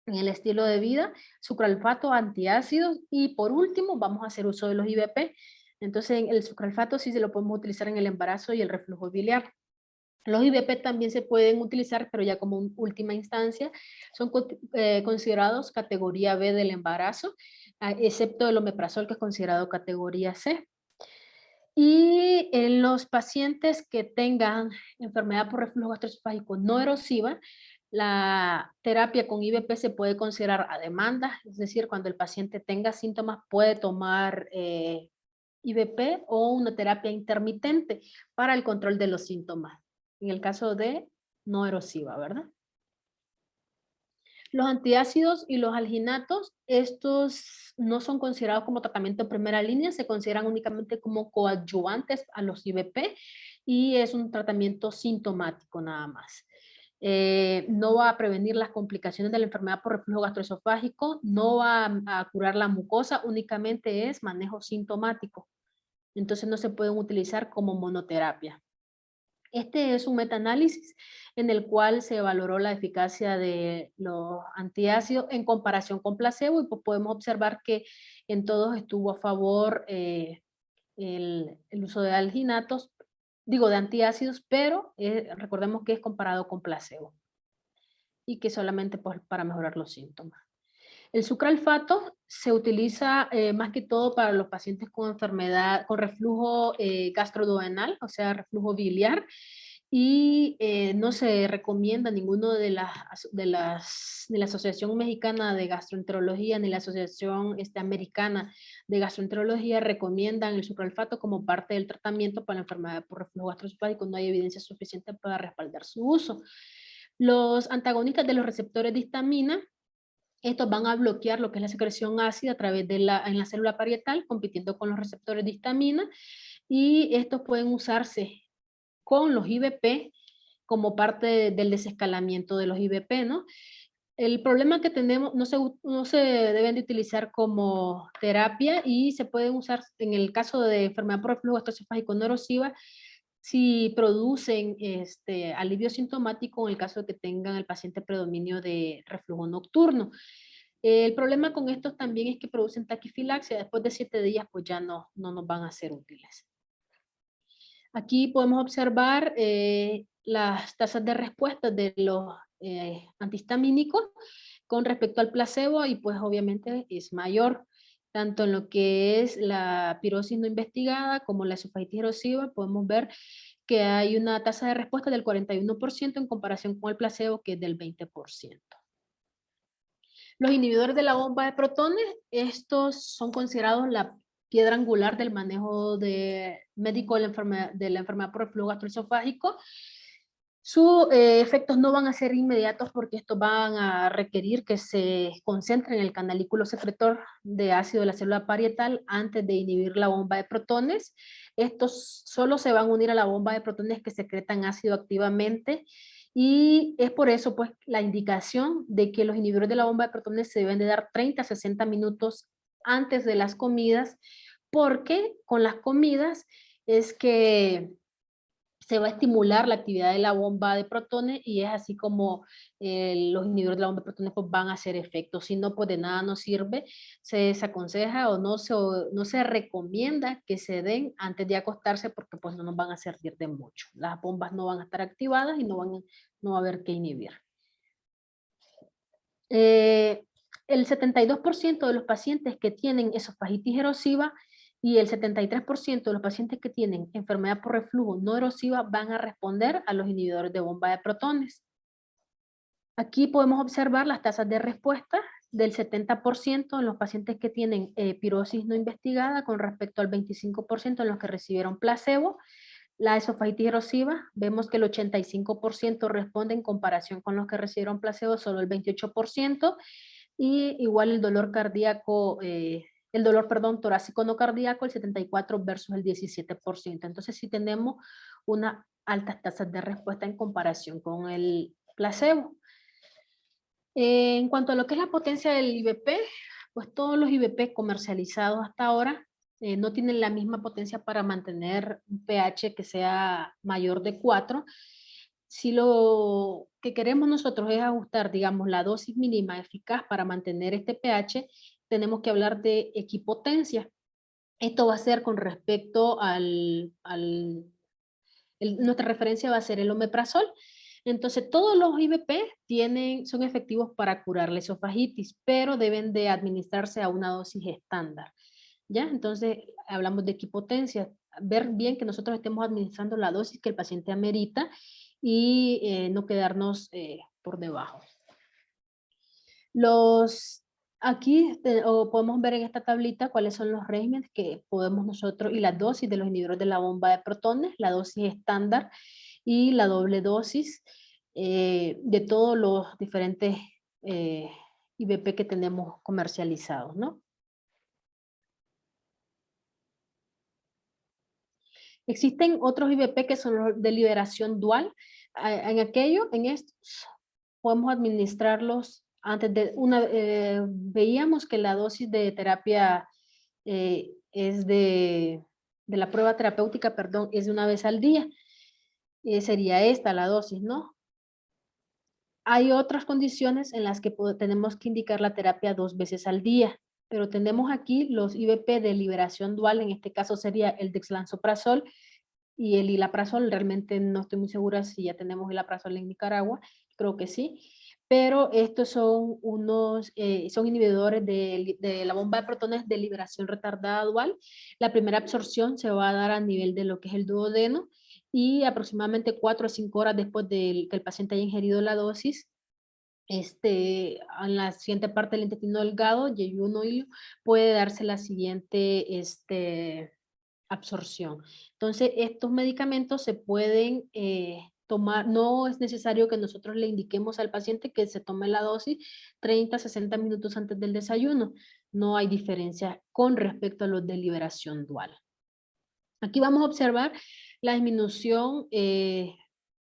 en el estilo de vida, sucralfato, antiácidos y por último vamos a hacer uso de los IVP. Entonces el sucralfato sí se lo podemos utilizar en el embarazo y el reflujo biliar. Los IVP también se pueden utilizar, pero ya como última instancia, son considerados categoría B del embarazo, excepto el omeprazol que es considerado categoría C. Y en los pacientes que tengan enfermedad por reflujo gastroesofágico no erosiva, la terapia con IVP se puede considerar a demanda, es decir, cuando el paciente tenga síntomas puede tomar IVP o una terapia intermitente para el control de los síntomas, en el caso de no erosiva, ¿verdad? Los antiácidos y los alginatos, estos no son considerados como tratamiento de primera línea, se consideran únicamente como coadyuvantes a los IVP y es un tratamiento sintomático nada más. No va a prevenir las complicaciones de la enfermedad por reflujo gastroesofágico, no va a curar la mucosa, únicamente es manejo sintomático. Entonces no se pueden utilizar como monoterapia. Este es un metaanálisis en el cual se valoró la eficacia de los antiácidos en comparación con placebo y pues podemos observar que en todos estuvo a favor el uso de alginatos, digo de antiácidos, pero recordemos que es comparado con placebo y que solamente pues, para mejorar los síntomas. El sucralfato se utiliza más que todo para los pacientes con enfermedad, con reflujo gastroduodenal, o sea, reflujo biliar, y no se recomienda ninguno de la Asociación Mexicana de Gastroenterología ni la Asociación Americana de Gastroenterología recomiendan el sucralfato como parte del tratamiento para la enfermedad por reflujo gastroesofágico. No hay evidencia suficiente para respaldar su uso. Los antagonistas de los receptores de histamina, estos van a bloquear lo que es la secreción ácida a través en la célula parietal, compitiendo con los receptores de histamina, y estos pueden usarse con los IVP como parte del desescalamiento de los IVP, ¿no? El problema que tenemos, no se deben de utilizar como terapia y se pueden usar en el caso de enfermedad por reflujo gastroesofágico no erosiva si producen alivio sintomático en el caso de que tengan el paciente predominio de reflujo nocturno. El problema con estos también es que producen taquifilaxia. Después de 7 días, pues ya no nos van a ser útiles. Aquí podemos observar las tasas de respuesta de los antihistamínicos con respecto al placebo y pues obviamente es mayor, tanto en lo que es la pirosis no investigada como la esofagitis erosiva. Podemos ver que hay una tasa de respuesta del 41% en comparación con el placebo, que es del 20%. Los inhibidores de la bomba de protones, estos son considerados la piedra angular del manejo médico de la enfermedad por reflujo gastroesofágico. Sus efectos no van a ser inmediatos porque estos van a requerir que se concentre en el canalículo secretor de ácido de la célula parietal antes de inhibir la bomba de protones. Estos solo se van a unir a la bomba de protones que secretan ácido activamente y es por eso pues la indicación de que los inhibidores de la bomba de protones se deben de dar 30 a 60 minutos antes de las comidas, porque con las comidas es que se va a estimular la actividad de la bomba de protones y es así como los inhibidores de la bomba de protones pues, van a hacer efecto. Si no, pues de nada nos sirve. Se desaconseja o no se recomienda que se den antes de acostarse porque pues no nos van a servir de mucho. Las bombas no van a estar activadas y no va a haber que inhibir. El 72% de los pacientes que tienen esofagitis erosiva y el 73% de los pacientes que tienen enfermedad por reflujo no erosiva van a responder a los inhibidores de bomba de protones. Aquí podemos observar las tasas de respuesta del 70% en los pacientes que tienen pirosis no investigada con respecto al 25% en los que recibieron placebo. La esofagitis erosiva, vemos que el 85% responde en comparación con los que recibieron placebo, solo el 28%, y igual el dolor cardíaco, torácico no cardíaco, el 74% versus el 17%. Entonces sí tenemos unas altas tasas de respuesta en comparación con el placebo. En cuanto a lo que es la potencia del IVP, pues todos los IVP comercializados hasta ahora no tienen la misma potencia para mantener un pH que sea mayor de 4. Si lo que queremos nosotros es ajustar, digamos, la dosis mínima eficaz para mantener este pH, tenemos que hablar de equipotencia. Esto va a ser con respecto nuestra referencia va a ser el omeprazol. Entonces, todos los IVP son efectivos para curar la esofagitis, pero deben de administrarse a una dosis estándar. ¿Ya? Entonces, hablamos de equipotencia. Ver bien que nosotros estemos administrando la dosis que el paciente amerita y no quedarnos por debajo. Aquí podemos ver en esta tablita cuáles son los regímenes que podemos nosotros y las dosis de los inhibidores de la bomba de protones, la dosis estándar y la doble dosis de todos los diferentes IVP que tenemos comercializados, ¿no? Existen otros IVP que son los de liberación dual. En estos podemos administrarlos antes de veíamos que la dosis de terapia de la prueba terapéutica, perdón, es de una vez al día. Sería esta la dosis, ¿no? Hay otras condiciones en las que tenemos que indicar la terapia 2 veces al día, pero tenemos aquí los IVP de liberación dual, en este caso sería el dexlansoprazol y el ilaprazol. Realmente no estoy muy segura si ya tenemos ilaprazol en Nicaragua, creo que sí, pero estos son son inhibidores de la bomba de protones de liberación retardada dual. La primera absorción se va a dar a nivel de lo que es el duodeno y aproximadamente 4 a 5 horas después de que el paciente haya ingerido la dosis, en la siguiente parte del intestino delgado, yeyuno hilo, puede darse la siguiente absorción. Entonces, estos medicamentos se pueden tomar, no es necesario que nosotros le indiquemos al paciente que se tome la dosis 30 a 60 minutos antes del desayuno. No hay diferencia con respecto a los de liberación dual. Aquí vamos a observar la disminución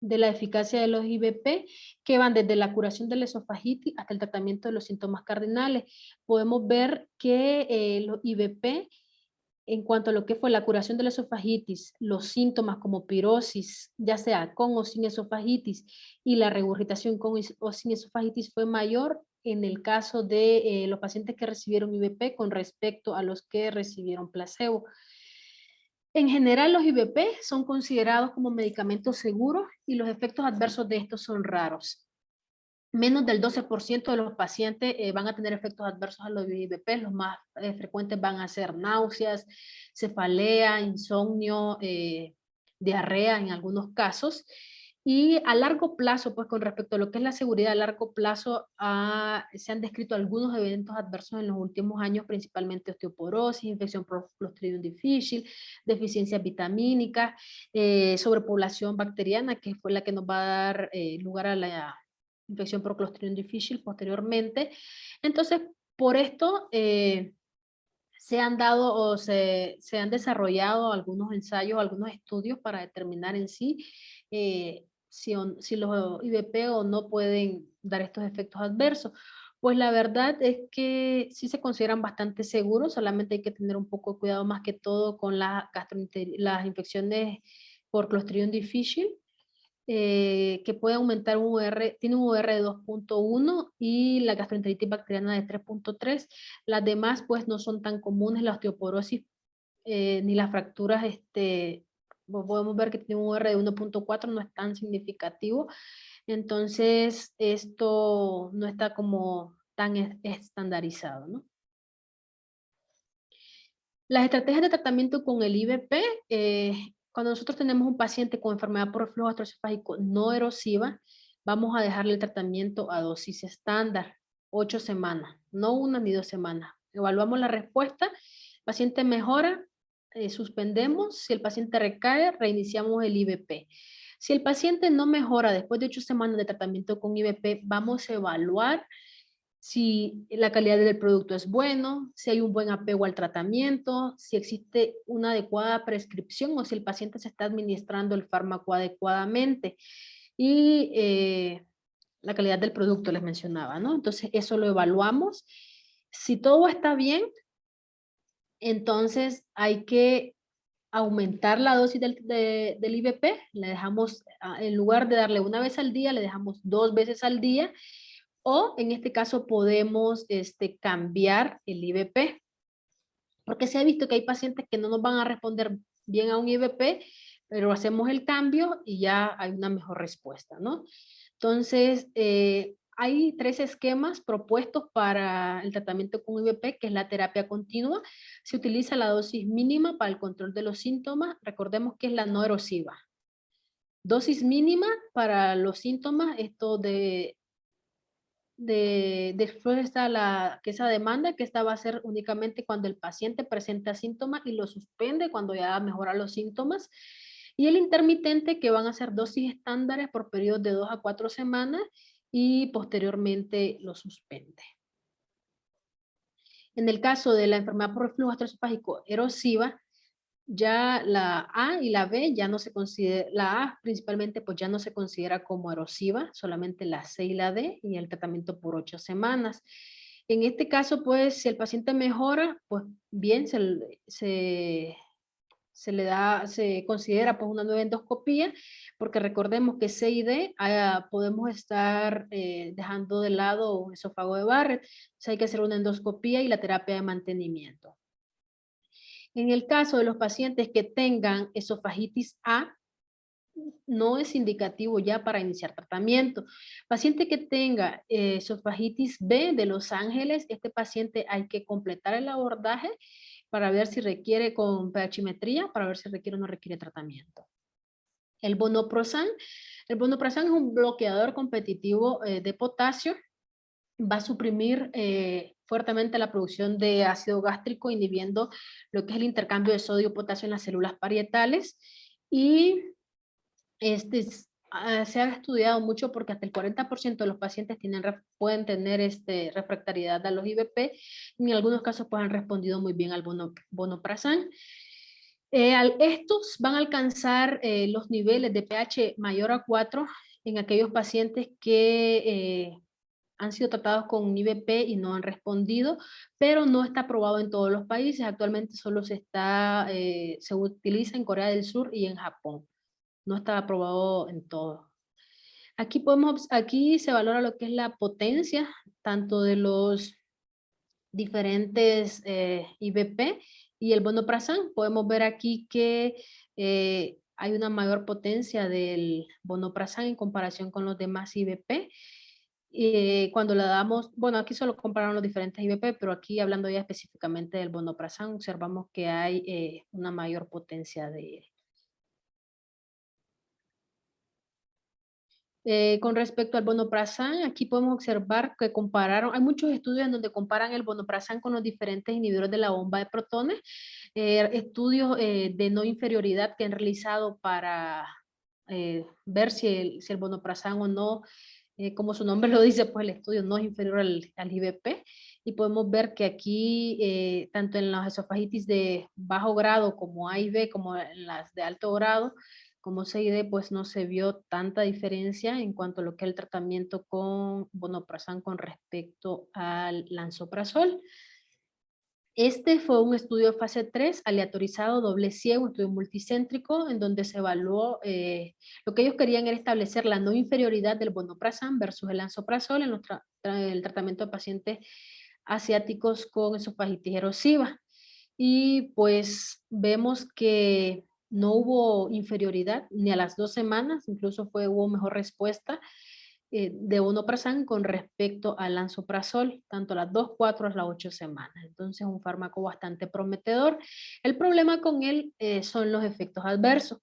de la eficacia de los IVP, que van desde la curación de la esofagitis hasta el tratamiento de los síntomas cardinales. Podemos ver que los IVP, en cuanto a lo que fue la curación de la esofagitis, los síntomas como pirosis, ya sea con o sin esofagitis, y la regurgitación con o sin esofagitis fue mayor en el caso de los pacientes que recibieron IVP con respecto a los que recibieron placebo. En general, los IVP son considerados como medicamentos seguros y los efectos adversos de estos son raros. Menos del 12% de los pacientes van a tener efectos adversos a los IVP. Los más frecuentes van a ser náuseas, cefalea, insomnio, diarrea en algunos casos. Y a largo plazo, pues con respecto a lo que es la seguridad a largo plazo, se han descrito algunos eventos adversos en los últimos años, principalmente osteoporosis, infección por Clostridium difficile, deficiencias vitamínicas, sobrepoblación bacteriana, que fue la que nos va a dar lugar a la infección por Clostridium difficile posteriormente. Entonces, por esto se han dado o se han desarrollado algunos ensayos, algunos estudios para determinar en sí si los IVP o no pueden dar estos efectos adversos. Pues la verdad es que sí se consideran bastante seguros, solamente hay que tener un poco de cuidado más que todo con las infecciones por Clostridium difficile, que puede aumentar tiene un UR de 2.1 y la gastroenteritis bacteriana de 3.3. Las demás pues no son tan comunes, la osteoporosis ni las fracturas, podemos ver que tiene un UR de 1.4, no es tan significativo. Entonces esto no está como tan estandarizado, ¿no? Las estrategias de tratamiento con el IVP, cuando nosotros tenemos un paciente con enfermedad por reflujo gastroesofágico no erosiva, vamos a dejarle el tratamiento a dosis estándar, 8 semanas, no 1 ni 2 semanas. Evaluamos la respuesta, el paciente mejora, suspendemos, si el paciente recae, reiniciamos el IVP. Si el paciente no mejora después de 8 semanas de tratamiento con IVP, vamos a evaluar si la calidad del producto es bueno, si hay un buen apego al tratamiento, si existe una adecuada prescripción o si el paciente se está administrando el fármaco adecuadamente. Y la calidad del producto les mencionaba, ¿no? Entonces eso lo evaluamos. Si todo está bien, entonces hay que aumentar la dosis del IVP. Le dejamos, en lugar de darle una vez al día, le dejamos 2 veces al día. O en este caso podemos cambiar el IVP, porque se ha visto que hay pacientes que no nos van a responder bien a un IVP, pero hacemos el cambio y ya hay una mejor respuesta, ¿no? Entonces, hay 3 esquemas propuestos para el tratamiento con IVP, que es la terapia continua. Se utiliza la dosis mínima para el control de los síntomas. Recordemos que es la no erosiva. Dosis mínima para los síntomas, esto después está esa demanda, que esta va a ser únicamente cuando el paciente presenta síntomas y lo suspende cuando ya mejora los síntomas. Y el intermitente, que van a ser dosis estándares por periodos de 2 a 4 semanas y posteriormente lo suspende. En el caso de la enfermedad por reflujo gastroesofágico erosiva, ya la A y la B ya no se considera, la A principalmente pues ya no se considera como erosiva, solamente la C y la D y el tratamiento por 8 semanas. En este caso pues si el paciente mejora, pues bien, se considera pues una nueva endoscopía, porque recordemos que C y D podemos estar dejando de lado un esófago de Barrett, entonces hay que hacer una endoscopía y la terapia de mantenimiento. En el caso de los pacientes que tengan esofagitis A, no es indicativo ya para iniciar tratamiento. Paciente que tenga esofagitis B de Los Ángeles, este paciente hay que completar el abordaje para ver si requiere con pH-metría, para ver si requiere o no requiere tratamiento. El vonoprazan es un bloqueador competitivo de potasio, va a suprimir fuertemente la producción de ácido gástrico, inhibiendo lo que es el intercambio de sodio-potasio en las células parietales. Y se ha estudiado mucho porque hasta el 40% de los pacientes pueden tener refractariedad a los IVP, y en algunos casos pues, han respondido muy bien al vonoprazan. Estos van a alcanzar los niveles de pH mayor a 4 en aquellos pacientes que han sido tratados con IVP y no han respondido, pero no está aprobado en todos los países. Actualmente solo se utiliza en Corea del Sur y en Japón. No está aprobado en todos. Aquí se valora lo que es la potencia, tanto de los diferentes IVP y el vonoprazán. Podemos ver aquí que hay una mayor potencia del vonoprazán en comparación con los demás IVP. Cuando la damos, bueno, aquí solo compararon los diferentes IVP, pero aquí hablando ya específicamente del vonoprazán, observamos que hay una mayor potencia de él. Con respecto al vonoprazán, aquí podemos observar que hay muchos estudios en donde comparan el vonoprazán con los diferentes inhibidores de la bomba de protones, estudios de no inferioridad que han realizado para ver si el vonoprazán o no, como su nombre lo dice, pues el estudio no es inferior al IVP, y podemos ver que aquí, tanto en las esofagitis de bajo grado como A y B, como en las de alto grado, como C y D, pues no se vio tanta diferencia en cuanto a lo que es el tratamiento con vonoprazán con respecto al lansoprazol. Este fue un estudio fase 3, aleatorizado, doble ciego, un estudio multicéntrico, en donde se evaluó, lo que ellos querían era establecer la no inferioridad del vonoprazán versus el lansoprazol en el tratamiento de pacientes asiáticos con esofagitis erosiva. Y pues vemos que no hubo inferioridad ni a las 2 semanas, incluso hubo mejor respuesta de vonoprazán con respecto al lansoprazol, tanto a las 2, 4 a las 8 semanas. Entonces, un fármaco bastante prometedor. El problema con él son los efectos adversos.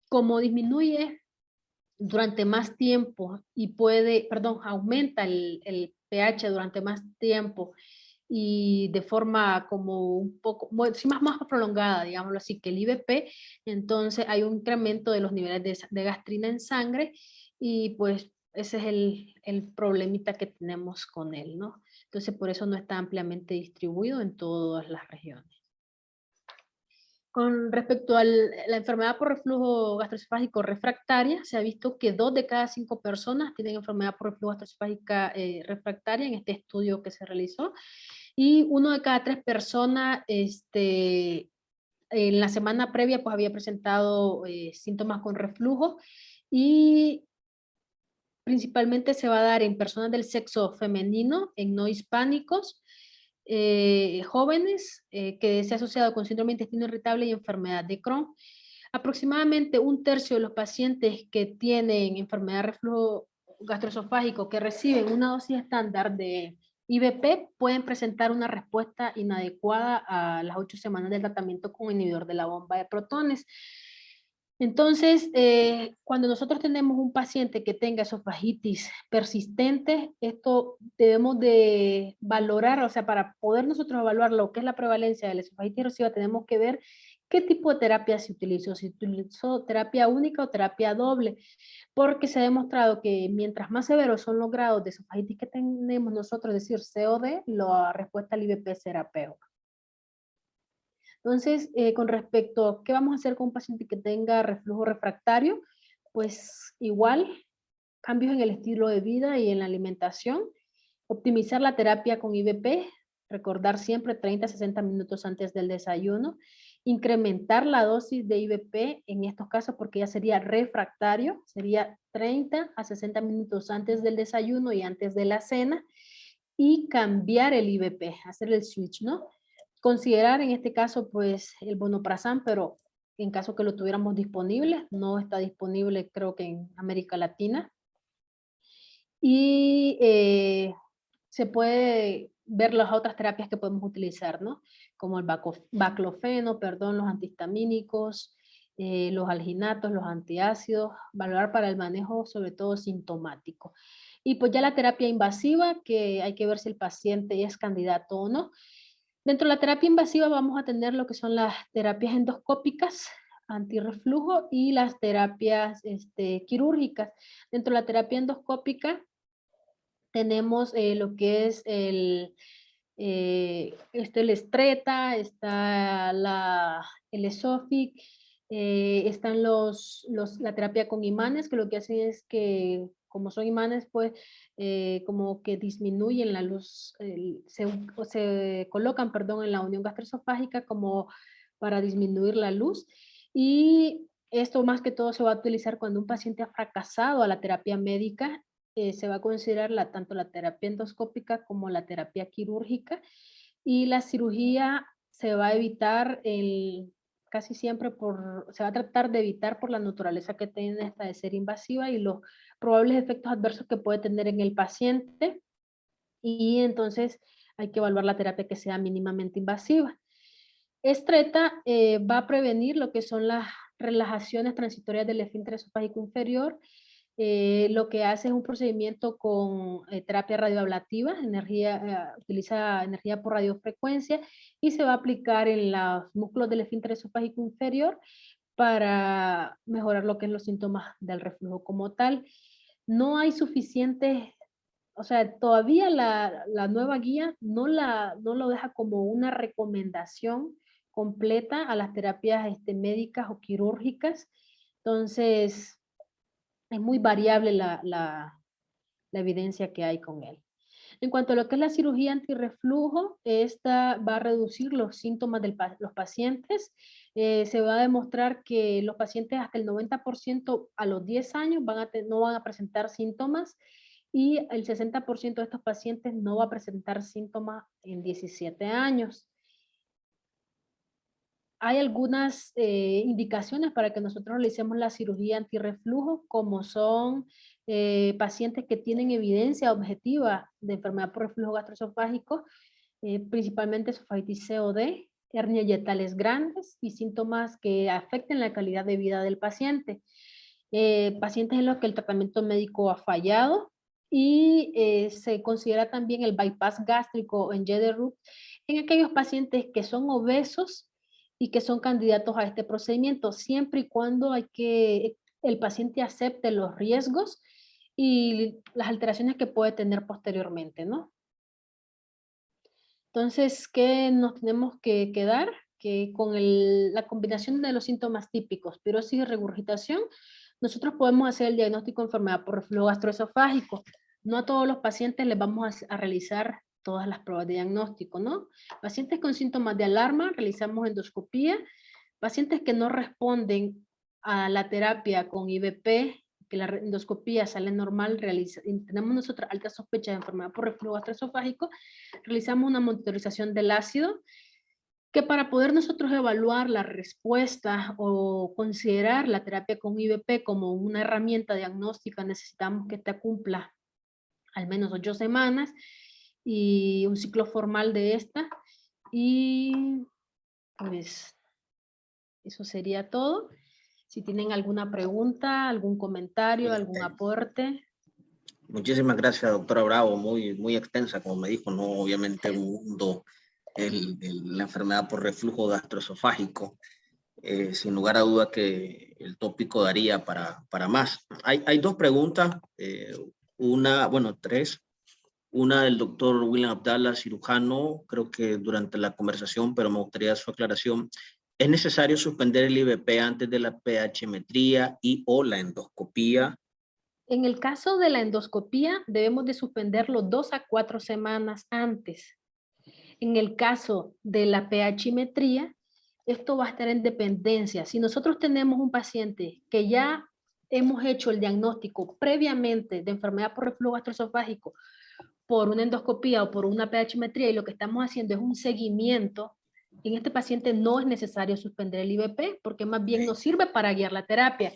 Como disminuye durante más tiempo y aumenta el pH durante más tiempo y de forma como un poco, sí, más prolongada, digámoslo así, que el IVP, entonces hay un incremento de los niveles de gastrina en sangre y pues ese es el problemita que tenemos con él, ¿no? Entonces por eso no está ampliamente distribuido en todas las regiones. Con respecto a la enfermedad por reflujo gastroesofágico refractaria, se ha visto que 2 de cada 5 personas tienen enfermedad por reflujo gastroesofágica refractaria en este estudio que se realizó, y 1 de cada 3 personas en la semana previa pues había presentado síntomas con reflujo, y principalmente se va a dar en personas del sexo femenino, en no hispánicos, jóvenes, que se ha asociado con síndrome de intestino irritable y enfermedad de Crohn. Aproximadamente 1/3 de los pacientes que tienen enfermedad de reflujo gastroesofágico que reciben una dosis estándar de IVP pueden presentar una respuesta inadecuada a las 8 semanas del tratamiento con inhibidor de la bomba de protones. Entonces, cuando nosotros tenemos un paciente que tenga esofagitis persistente, esto debemos de valorar, o sea, para poder nosotros evaluar lo que es la prevalencia de la esofagitis erosiva, tenemos que ver qué tipo de terapia se utilizó, si utilizó terapia única o terapia doble, porque se ha demostrado que mientras más severos son los grados de esofagitis que tenemos nosotros, es decir, COD, la respuesta al IVP será peor. Entonces, con respecto a qué vamos a hacer con un paciente que tenga reflujo refractario, pues igual, cambios en el estilo de vida y en la alimentación, optimizar la terapia con IVP, recordar siempre 30 a 60 minutos antes del desayuno, incrementar la dosis de IVP en estos casos porque ya sería refractario, sería 30 a 60 minutos antes del desayuno y antes de la cena, y cambiar el IVP, hacer el switch, ¿no? Considerar en este caso pues el vonoprazán, pero en caso que lo tuviéramos disponible, no está disponible creo que en América Latina. Y se puede ver las otras terapias que podemos utilizar, ¿no? Como el baclofeno, los antihistamínicos, los alginatos, los antiácidos, valorar para el manejo sobre todo sintomático. Y pues ya la terapia invasiva, que hay que ver si el paciente es candidato o no. Dentro de la terapia invasiva vamos a tener lo que son las terapias endoscópicas, antirreflujo, y las terapias quirúrgicas. Dentro de la terapia endoscópica tenemos lo que es Está el Estreta, está el Esofic, están la terapia con imanes, que lo que hacen es que, como son imanes, pues como que disminuyen la luz, se colocan, perdón, en la unión gastroesofágica como para disminuir la luz. Y esto más que todo se va a utilizar cuando un paciente ha fracasado a la terapia médica. Se va a considerar tanto la terapia endoscópica como la terapia quirúrgica, y la cirugía se va a evitar casi siempre se va a tratar de evitar por la naturaleza que tiene esta de ser invasiva y los probables efectos adversos que puede tener en el paciente, y entonces hay que evaluar la terapia que sea mínimamente invasiva. Estreta va a prevenir lo que son las relajaciones transitorias del esfínter esofágico inferior. Lo que hace es un procedimiento con terapia radioablativa, utiliza energía por radiofrecuencia y se va a aplicar en los músculos del esfínter esofágico inferior para mejorar lo que es los síntomas del reflujo como tal. No hay suficientes, o sea, todavía la nueva guía no lo deja como una recomendación completa a las terapias médicas o quirúrgicas. Entonces, es muy variable la evidencia que hay con él. En cuanto a lo que es la cirugía antirreflujo, esta va a reducir los síntomas de los pacientes. Se va a demostrar que los pacientes hasta el 90% a los 10 años no van a presentar síntomas, y el 60% de estos pacientes no va a presentar síntomas en 17 años. Hay algunas indicaciones para que nosotros realicemos la cirugía antirreflujo, como son pacientes que tienen evidencia objetiva de enfermedad por reflujo gastroesofágico, principalmente esofagitis C o D, hernias hiatales grandes y síntomas que afecten la calidad de vida del paciente. Pacientes en los que el tratamiento médico ha fallado, y se considera también el bypass gástrico en Y de Roux en aquellos pacientes que son obesos y que son candidatos a este procedimiento, siempre y cuando el paciente acepte los riesgos y las alteraciones que puede tener posteriormente, ¿no? Entonces, ¿qué nos tenemos que quedar? Que con la combinación de los síntomas típicos, pirosis y regurgitación, nosotros podemos hacer el diagnóstico de enfermedad por reflujo gastroesofágico. No a todos los pacientes les vamos a realizar todas las pruebas de diagnóstico, ¿no? Pacientes con síntomas de alarma, realizamos endoscopía. Pacientes que no responden a la terapia con IVP, que la endoscopía sale normal, tenemos nosotros alta sospecha de enfermedad por reflujo gastroesofágico, realizamos una monitorización del ácido, que para poder nosotros evaluar la respuesta o considerar la terapia con IVP como una herramienta diagnóstica, necesitamos que esta cumpla al menos 8 semanas y un ciclo formal de esta. Y pues eso sería todo. Si tienen alguna pregunta, algún comentario, algún aporte. Muchísimas gracias, doctora Bravo, muy extensa, como me dijo, no obviamente un mundo la enfermedad por reflujo gastroesofágico. Sin lugar a duda que el tópico daría para más. Hay dos preguntas, tres. Una del doctor William Abdallah, cirujano, creo que durante la conversación, pero me gustaría su aclaración. ¿Es necesario suspender el IVP antes de la pH-metría o la endoscopía? En el caso de la endoscopía, debemos de suspenderlo 2 a 4 semanas antes. En el caso de la pH-metría, esto va a estar en dependencia. Si nosotros tenemos un paciente que ya hemos hecho el diagnóstico previamente de enfermedad por reflujo gastroesofágico por una endoscopía o por una pH-metría, y lo que estamos haciendo es un seguimiento, en este paciente no es necesario suspender el IVP, porque más bien nos sirve para guiar la terapia.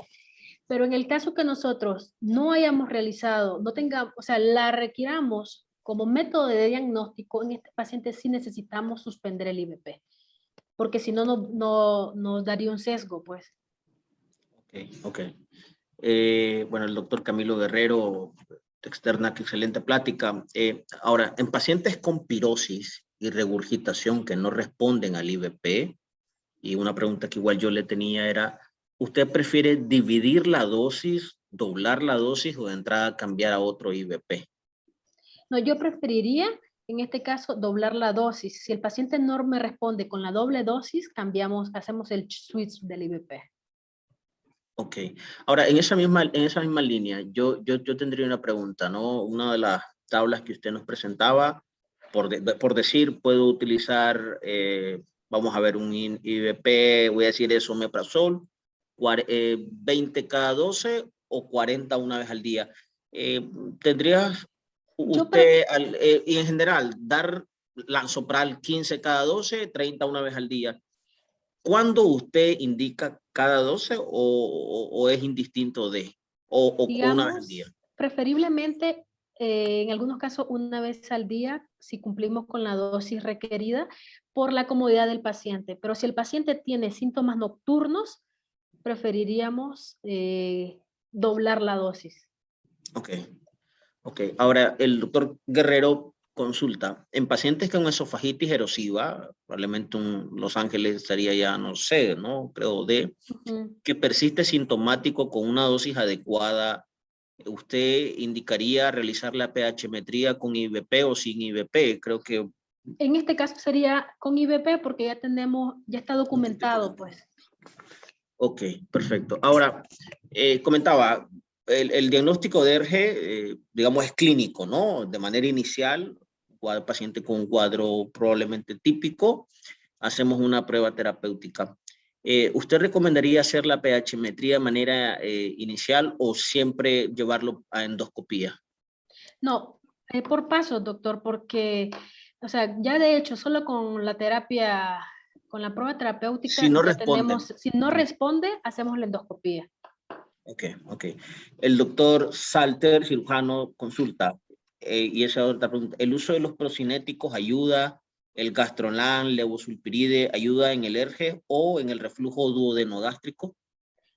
Pero en el caso que nosotros no hayamos realizado, no tengamos, o sea, la requiramos como método de diagnóstico, en este paciente sí necesitamos suspender el IVP, porque si no, nos daría un sesgo, pues. Ok. Bueno, el doctor Camilo Guerrero, externa, que excelente plática. Ahora, en pacientes con pirosis y regurgitación que no responden al IVP, y una pregunta que igual yo le tenía era, ¿usted prefiere dividir la dosis, doblar la dosis o de entrada cambiar a otro IVP? No, yo preferiría en este caso, doblar la dosis. Si el paciente no me responde con la doble dosis, hacemos el switch del IVP. Ok. Ahora, en esa misma línea, yo tendría una pregunta, ¿no? Una de las tablas que usted nos presentaba, por decir, puedo utilizar, vamos a ver, un IVP, voy a decir eso, omeprazol, 20 cada 12 o 40 una vez al día. ¿Tendrías usted, y en general, dar Lansopral 15 cada 12, 30 una vez al día? ¿Cuándo usted indica cada 12 o es indistinto de, o una vez al día? Digamos, preferiblemente, en algunos casos, una vez al día, si cumplimos con la dosis requerida, por la comodidad del paciente. Pero si el paciente tiene síntomas nocturnos, preferiríamos doblar la dosis. Ok, ok. Ahora, el doctor Guerrero consulta, en pacientes con esofagitis erosiva, probablemente Los Ángeles estaría ya, no sé, ¿no? Creo D, que persiste sintomático con una dosis adecuada, ¿usted indicaría realizar la pH-metría con IVP o sin IVP? Creo que... En este caso sería con IVP porque ya está documentado, pues. Ok, perfecto. Ahora, comentaba, el diagnóstico de ERGE, digamos, es clínico, ¿no? De manera inicial, paciente con un cuadro probablemente típico, hacemos una prueba terapéutica. ¿Usted recomendaría hacer la pH-metría de manera inicial o siempre llevarlo a endoscopía? No, por pasos, doctor, porque, o sea, ya de hecho, solo con la terapia, con la prueba terapéutica, Si no ya responden. tenemos, si no responde, hacemos la endoscopía. Ok, ok. El doctor Salter, cirujano, consulta. Y esa otra pregunta. ¿El uso de los procinéticos ayuda? ¿El Gastrolan, levosulpiride, ayuda en el ERGE o en el reflujo duodenogástrico?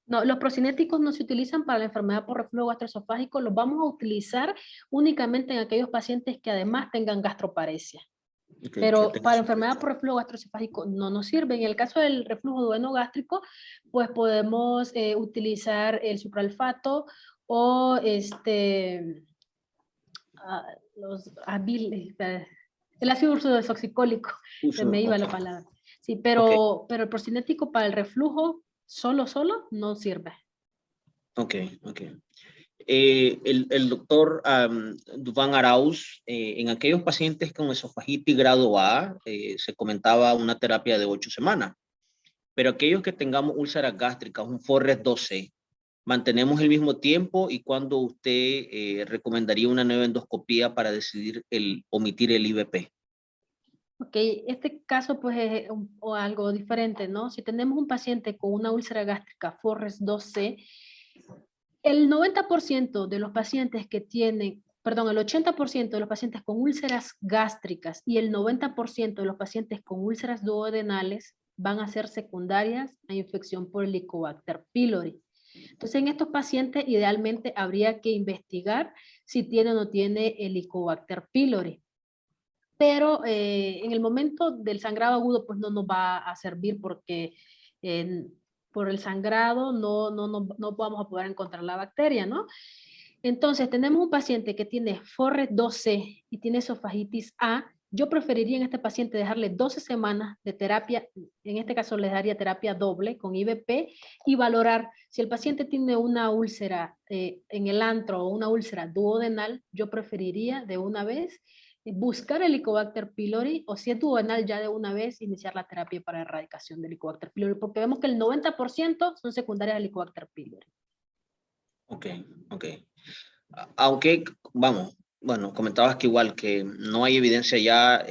No, los procinéticos no se utilizan para la enfermedad por reflujo gastroesofágico, los vamos a utilizar únicamente en aquellos pacientes que además tengan gastroparesia. Okay, Pero para enfermedad por reflujo gastroesofágico no nos sirve. En el caso del reflujo duodenogástrico, pues podemos utilizar el supralfato o el ácido ursodesoxicólico, se me iba ok, la palabra. Sí, ok, pero el procinético para el reflujo solo no sirve. ok, ok. El doctor Duván Arauz, en aquellos pacientes con esofagitis grado A, se comentaba una terapia de 8 semanas. Pero aquellos que tengamos úlceras gástricas, un Forres 12, mantenemos el mismo tiempo y cuándo usted recomendaría una nueva endoscopía para decidir omitir el IVP. Ok, este caso pues es o algo diferente, ¿no? Si tenemos un paciente con una úlcera gástrica Forres 2C, el 90% de los pacientes que tienen, perdón, el 80% de los pacientes con úlceras gástricas y el 90% de los pacientes con úlceras duodenales van a ser secundarias a infección por Helicobacter pylori. Entonces, en estos pacientes idealmente habría que investigar si tiene o no tiene Helicobacter pylori. Pero en el momento del sangrado agudo, pues no nos va a servir porque por el sangrado no vamos a poder encontrar la bacteria, ¿no? Entonces, tenemos un paciente que tiene Forres 2C y tiene esofagitis A. Yo preferiría en este paciente dejarle 12 semanas de terapia, en este caso le daría terapia doble con IVP y valorar si el paciente tiene una úlcera en el antro o una úlcera duodenal, yo preferiría de una vez buscar el Helicobacter pylori o si es duodenal ya de una vez iniciar la terapia para erradicación del Helicobacter pylori porque vemos que el 90% son secundarias al Helicobacter pylori. Ok, ok. Aunque, vamos, bueno, comentabas que igual que no hay evidencia ya,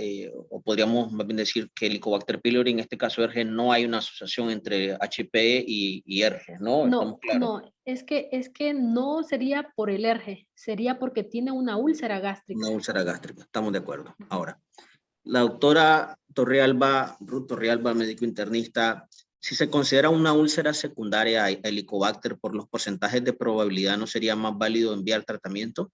o podríamos más bien decir que el Helicobacter pylori, en este caso ERGE, no hay una asociación entre HP y ERGE, ¿no? Estamos No, claros. no, es que no sería por el ERGE, sería porque tiene una úlcera gástrica. Una úlcera gástrica, estamos de acuerdo. Ahora, la doctora Torrealba, Ruth Torrealba, médico internista, si se considera una úlcera secundaria a Helicobacter por los porcentajes de probabilidad, ¿no sería más válido enviar tratamiento?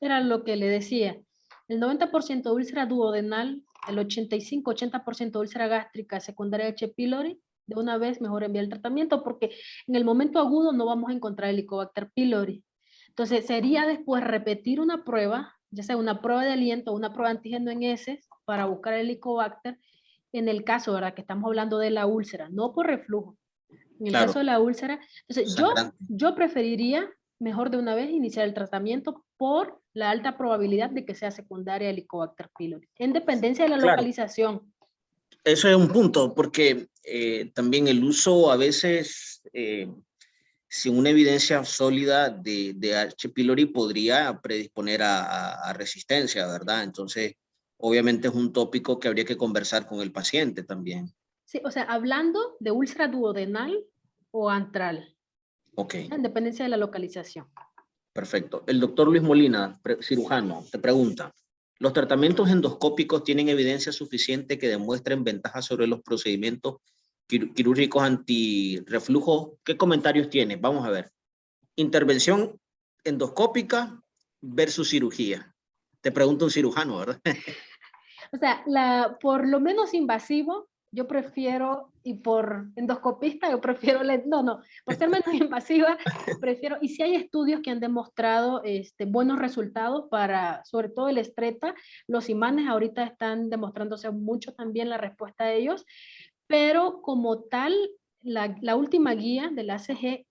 Era lo que le decía. El 90% de úlcera duodenal, el 85-80% de úlcera gástrica secundaria H. pylori, de una vez mejor enviar el tratamiento porque en el momento agudo no vamos a encontrar el Helicobacter pylori. Entonces sería después repetir una prueba ya sea una prueba de aliento o una prueba de antígeno en heces para buscar el Helicobacter en el caso, ¿verdad? Que estamos hablando de la úlcera, no por reflujo. En el caso Claro, de la úlcera, entonces sangrante. yo preferiría mejor de una vez iniciar el tratamiento por la alta probabilidad de que sea secundaria el Helicobacter pylori, en dependencia de la Claro, localización. eso es un punto, porque también el uso a veces, sin una evidencia sólida de H. pylori podría predisponer a resistencia, ¿verdad? Entonces, obviamente es un tópico que habría que conversar con el paciente también. Sí, o sea, hablando de úlcera duodenal o antral, Ok, en dependencia de la localización. perfecto. El doctor Luis Molina, cirujano, te pregunta, ¿los tratamientos endoscópicos tienen evidencia suficiente que demuestren ventajas sobre los procedimientos quirúrgicos antirreflujo? ¿Qué comentarios tienes? Vamos a ver. Intervención endoscópica versus cirugía. Te pregunto un cirujano, ¿verdad? O sea, por lo menos invasivo, yo prefiero, y por endoscopista, yo prefiero, por ser menos invasiva, prefiero, y si hay estudios que han demostrado buenos resultados para, sobre todo el estreta, los imanes ahorita están demostrándose mucho también la respuesta de ellos, pero como tal, la última guía de la ACG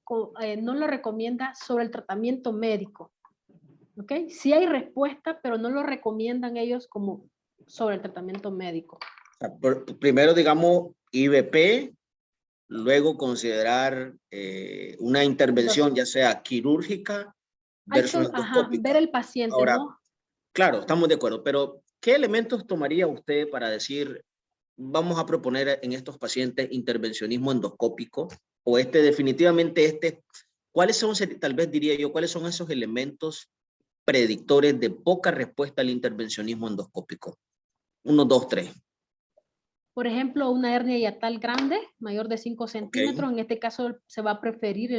no lo recomienda sobre el tratamiento médico. ¿Ok? Sí hay respuesta, pero no lo recomiendan ellos como sobre el tratamiento médico. Primero, digamos, IVP, luego considerar una intervención, ya sea quirúrgica Hay versus que ver endoscópica. el paciente, Ahora, ¿no? claro, estamos de acuerdo, pero ¿qué elementos tomaría usted para decir, vamos a proponer en estos pacientes intervencionismo endoscópico o definitivamente cuáles son, tal vez diría yo, cuáles son esos elementos predictores de poca respuesta al intervencionismo endoscópico? 1, 2, 3. Por ejemplo, una hernia hiatal grande, mayor de 5 Ok, centímetros, en este caso se va a preferir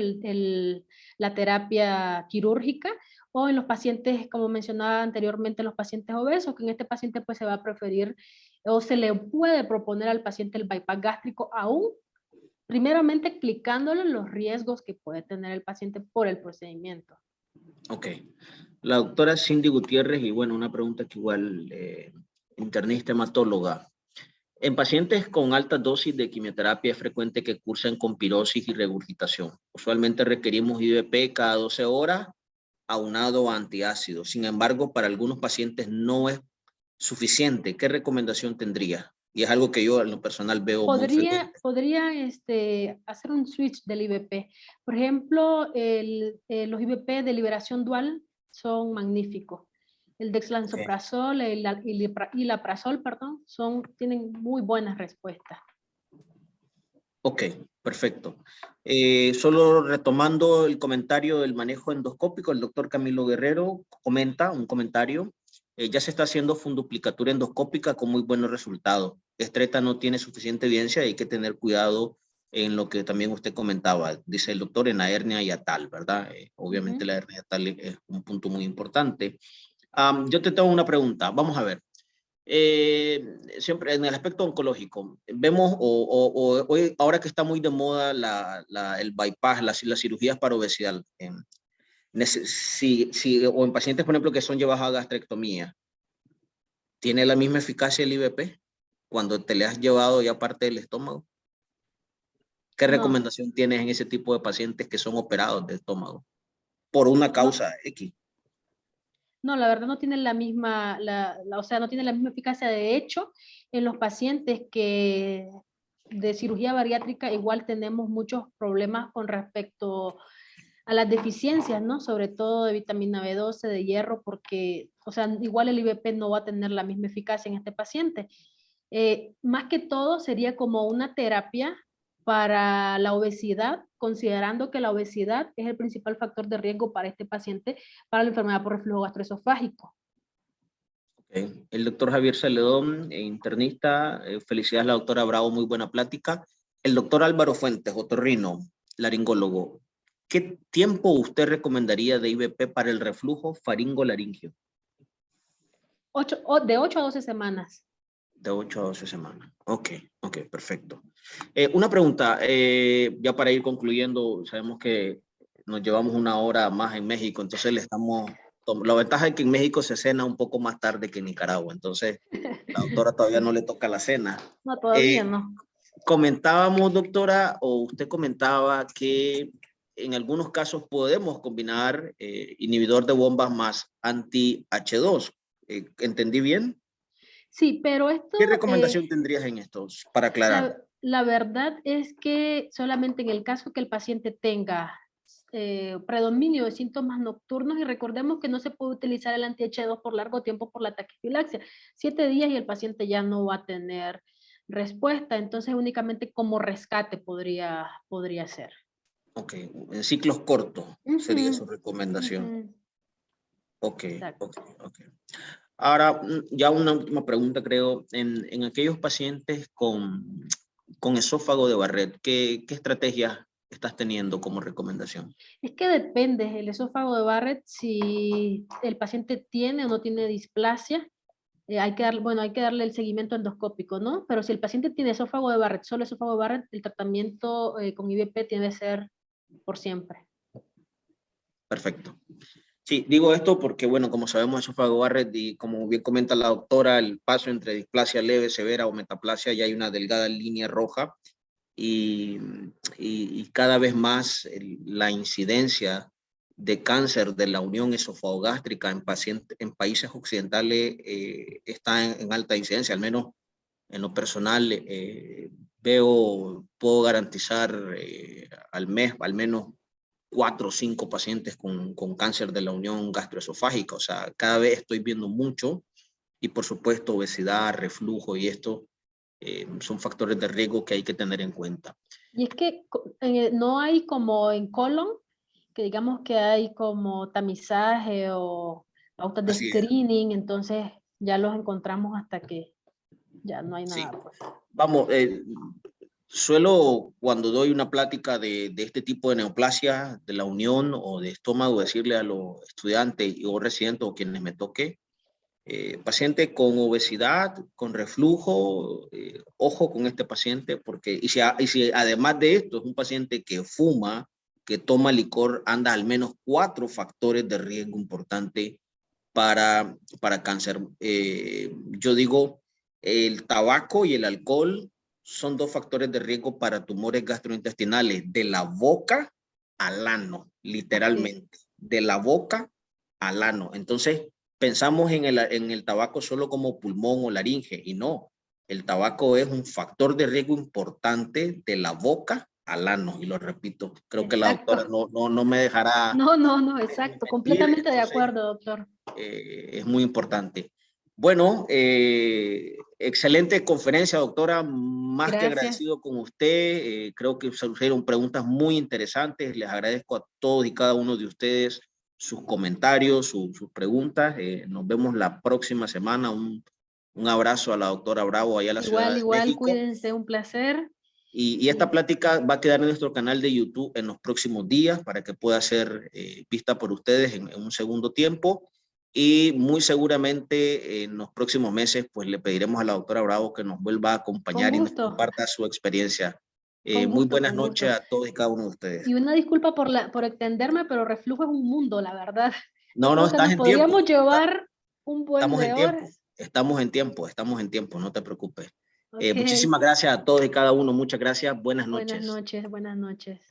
la terapia quirúrgica, o en los pacientes, como mencionaba anteriormente, los pacientes obesos, que en este paciente pues se va a preferir o se le puede proponer al paciente el bypass gástrico aún, primeramente explicándole los riesgos que puede tener el paciente por el procedimiento. ok. La doctora Cindy Gutiérrez, y bueno, una pregunta que igual, internista hematóloga. En pacientes con altas dosis de quimioterapia es frecuente que cursen con pirosis y regurgitación. Usualmente requerimos IVP cada 12 horas aunado a antiácido. Sin embargo, para algunos pacientes no es suficiente. ¿Qué recomendación tendría? Y es algo que yo en lo personal veo muy frecuente. Podría hacer un switch del IVP. Por ejemplo, los IVP de liberación dual son magníficos. El Okay. dexlansoprazol y la prazol, perdón, tienen muy buenas respuestas. Ok, perfecto. Solo retomando el comentario del manejo endoscópico, el doctor Camilo Guerrero comenta un comentario. Ya se está haciendo funduplicatura endoscópica con muy buenos resultados. Estreta no tiene suficiente evidencia y hay que tener cuidado en lo que también usted comentaba. Dice el doctor en la hernia hiatal, ¿verdad? Obviamente la hernia hiatal es un punto muy importante. Yo te tengo una pregunta. Vamos a ver. Siempre en el aspecto oncológico, vemos, hoy, ahora que está muy de moda el bypass, las cirugías para obesidad, o en pacientes, por ejemplo, que son llevados a gastrectomía, ¿tiene la misma eficacia el IVP cuando te le has llevado ya parte del estómago? ¿Qué No, recomendación tienes en ese tipo de pacientes que son operados de estómago por una no, causa X? no, la verdad no tiene la misma, o sea, no tiene la misma eficacia. De hecho, en los pacientes que de cirugía bariátrica igual tenemos muchos problemas con respecto a las deficiencias, ¿no? Sobre todo de vitamina B12, de hierro, porque, o sea, igual el IVP no va a tener la misma eficacia en este paciente. Más que todo sería como una terapia para la obesidad, considerando que la obesidad es el principal factor de riesgo para este paciente para la enfermedad por reflujo gastroesofágico. Okay. El doctor Javier Celedón, internista, felicidades a la doctora Bravo, muy buena plática. El doctor Álvaro Fuentes, otorrino, laringólogo, ¿qué tiempo usted recomendaría de IVP para el reflujo faringo-laringio? De 8 a 12 semanas. De 8 a 12 semanas. Ok, perfecto. Una pregunta, ya para ir concluyendo, sabemos que nos llevamos una hora más en México, entonces le estamos La ventaja es que en México se cena un poco más tarde que en Nicaragua, entonces la doctora todavía no le toca la cena. No, todavía no. Comentábamos, doctora, o usted comentaba que en algunos casos podemos combinar inhibidor de bombas más anti-H2. ¿Entendí bien? Sí, pero esto, ¿Qué recomendación tendrías en estos para aclarar? la verdad es que solamente en el caso que el paciente tenga predominio de síntomas nocturnos, y recordemos que no se puede utilizar el anti-H2 por largo tiempo por la taquifilaxia. 7 días y el paciente ya no va a tener respuesta, entonces únicamente como rescate podría ser. Ok, en ciclos cortos sería su Ujú, recomendación. ujú, Ok, exacto. ok. Ahora, ya una última pregunta, creo. En aquellos pacientes con esófago de Barrett, ¿qué estrategias estás teniendo como recomendación? Es que depende el esófago de Barrett, si el paciente tiene o no tiene displasia. Hay que hay que darle el seguimiento endoscópico, ¿no? Pero si el paciente tiene esófago de Barrett, solo esófago de Barrett, el tratamiento con IVP tiene que ser por siempre. Perfecto. Sí, digo esto porque, bueno, como sabemos, esófago Barrett y como bien comenta la doctora, el paso entre displasia leve, severa o metaplasia, ya hay una delgada línea roja y cada vez más la incidencia de cáncer de la unión esofagogástrica en países occidentales está en alta incidencia, al menos en lo personal puedo garantizar al mes al menos 4 o 5 pacientes con cáncer de la unión gastroesofágica, o sea, cada vez estoy viendo mucho y por supuesto obesidad, reflujo y esto son factores de riesgo que hay que tener en cuenta. Y es que no hay como en colon, que digamos que hay como tamizaje o pautas de Así es. screening, entonces ya los encontramos hasta que ya no hay Sí. nada. Pues. Vamos, suelo cuando doy una plática de este tipo de neoplasia de la unión o de estómago decirle a los estudiantes o residentes o quienes me toque, paciente con obesidad, con reflujo, ojo con este paciente, porque y si además de esto es un paciente que fuma, que toma licor, anda al menos 4 factores de riesgo importante para cáncer. Yo digo, el tabaco y el alcohol son 2 factores de riesgo para tumores gastrointestinales, de la boca al ano, literalmente, de la boca al ano. Entonces, pensamos en el tabaco solo como pulmón o laringe y no, el tabaco es un factor de riesgo importante de la boca al ano, y lo repito, creo que la doctora Exacto. no me dejará No, exacto. mentir, Completamente de entonces acuerdo, doctor. es muy importante. Bueno, excelente conferencia, doctora, más que Gracias. agradecido con usted, creo que surgieron preguntas muy interesantes, les agradezco a todos y cada uno de ustedes sus comentarios, sus preguntas, nos vemos la próxima semana, un abrazo a la doctora Bravo allá en la Ciudad de Igual, México. cuídense, un placer. Y esta plática va a quedar en nuestro canal de YouTube en los próximos días para que pueda ser vista por ustedes en un segundo tiempo. Y muy seguramente en los próximos meses, pues le pediremos a la doctora Bravo que nos vuelva a Con acompañar y nos gusto, comparta su experiencia. Muy buenas con noches gusto. a todos y cada uno de ustedes. Y una disculpa por extenderme, pero reflujo es un mundo, la verdad. Yo No, creo que estás nos en tiempo. podríamos llevar un buen Estamos de en tiempo. horas. Estamos en tiempo, no te preocupes. Ok, Muchísimas gracias a todos y cada uno. Muchas gracias. Buenas buenas noches. noches, buenas noches.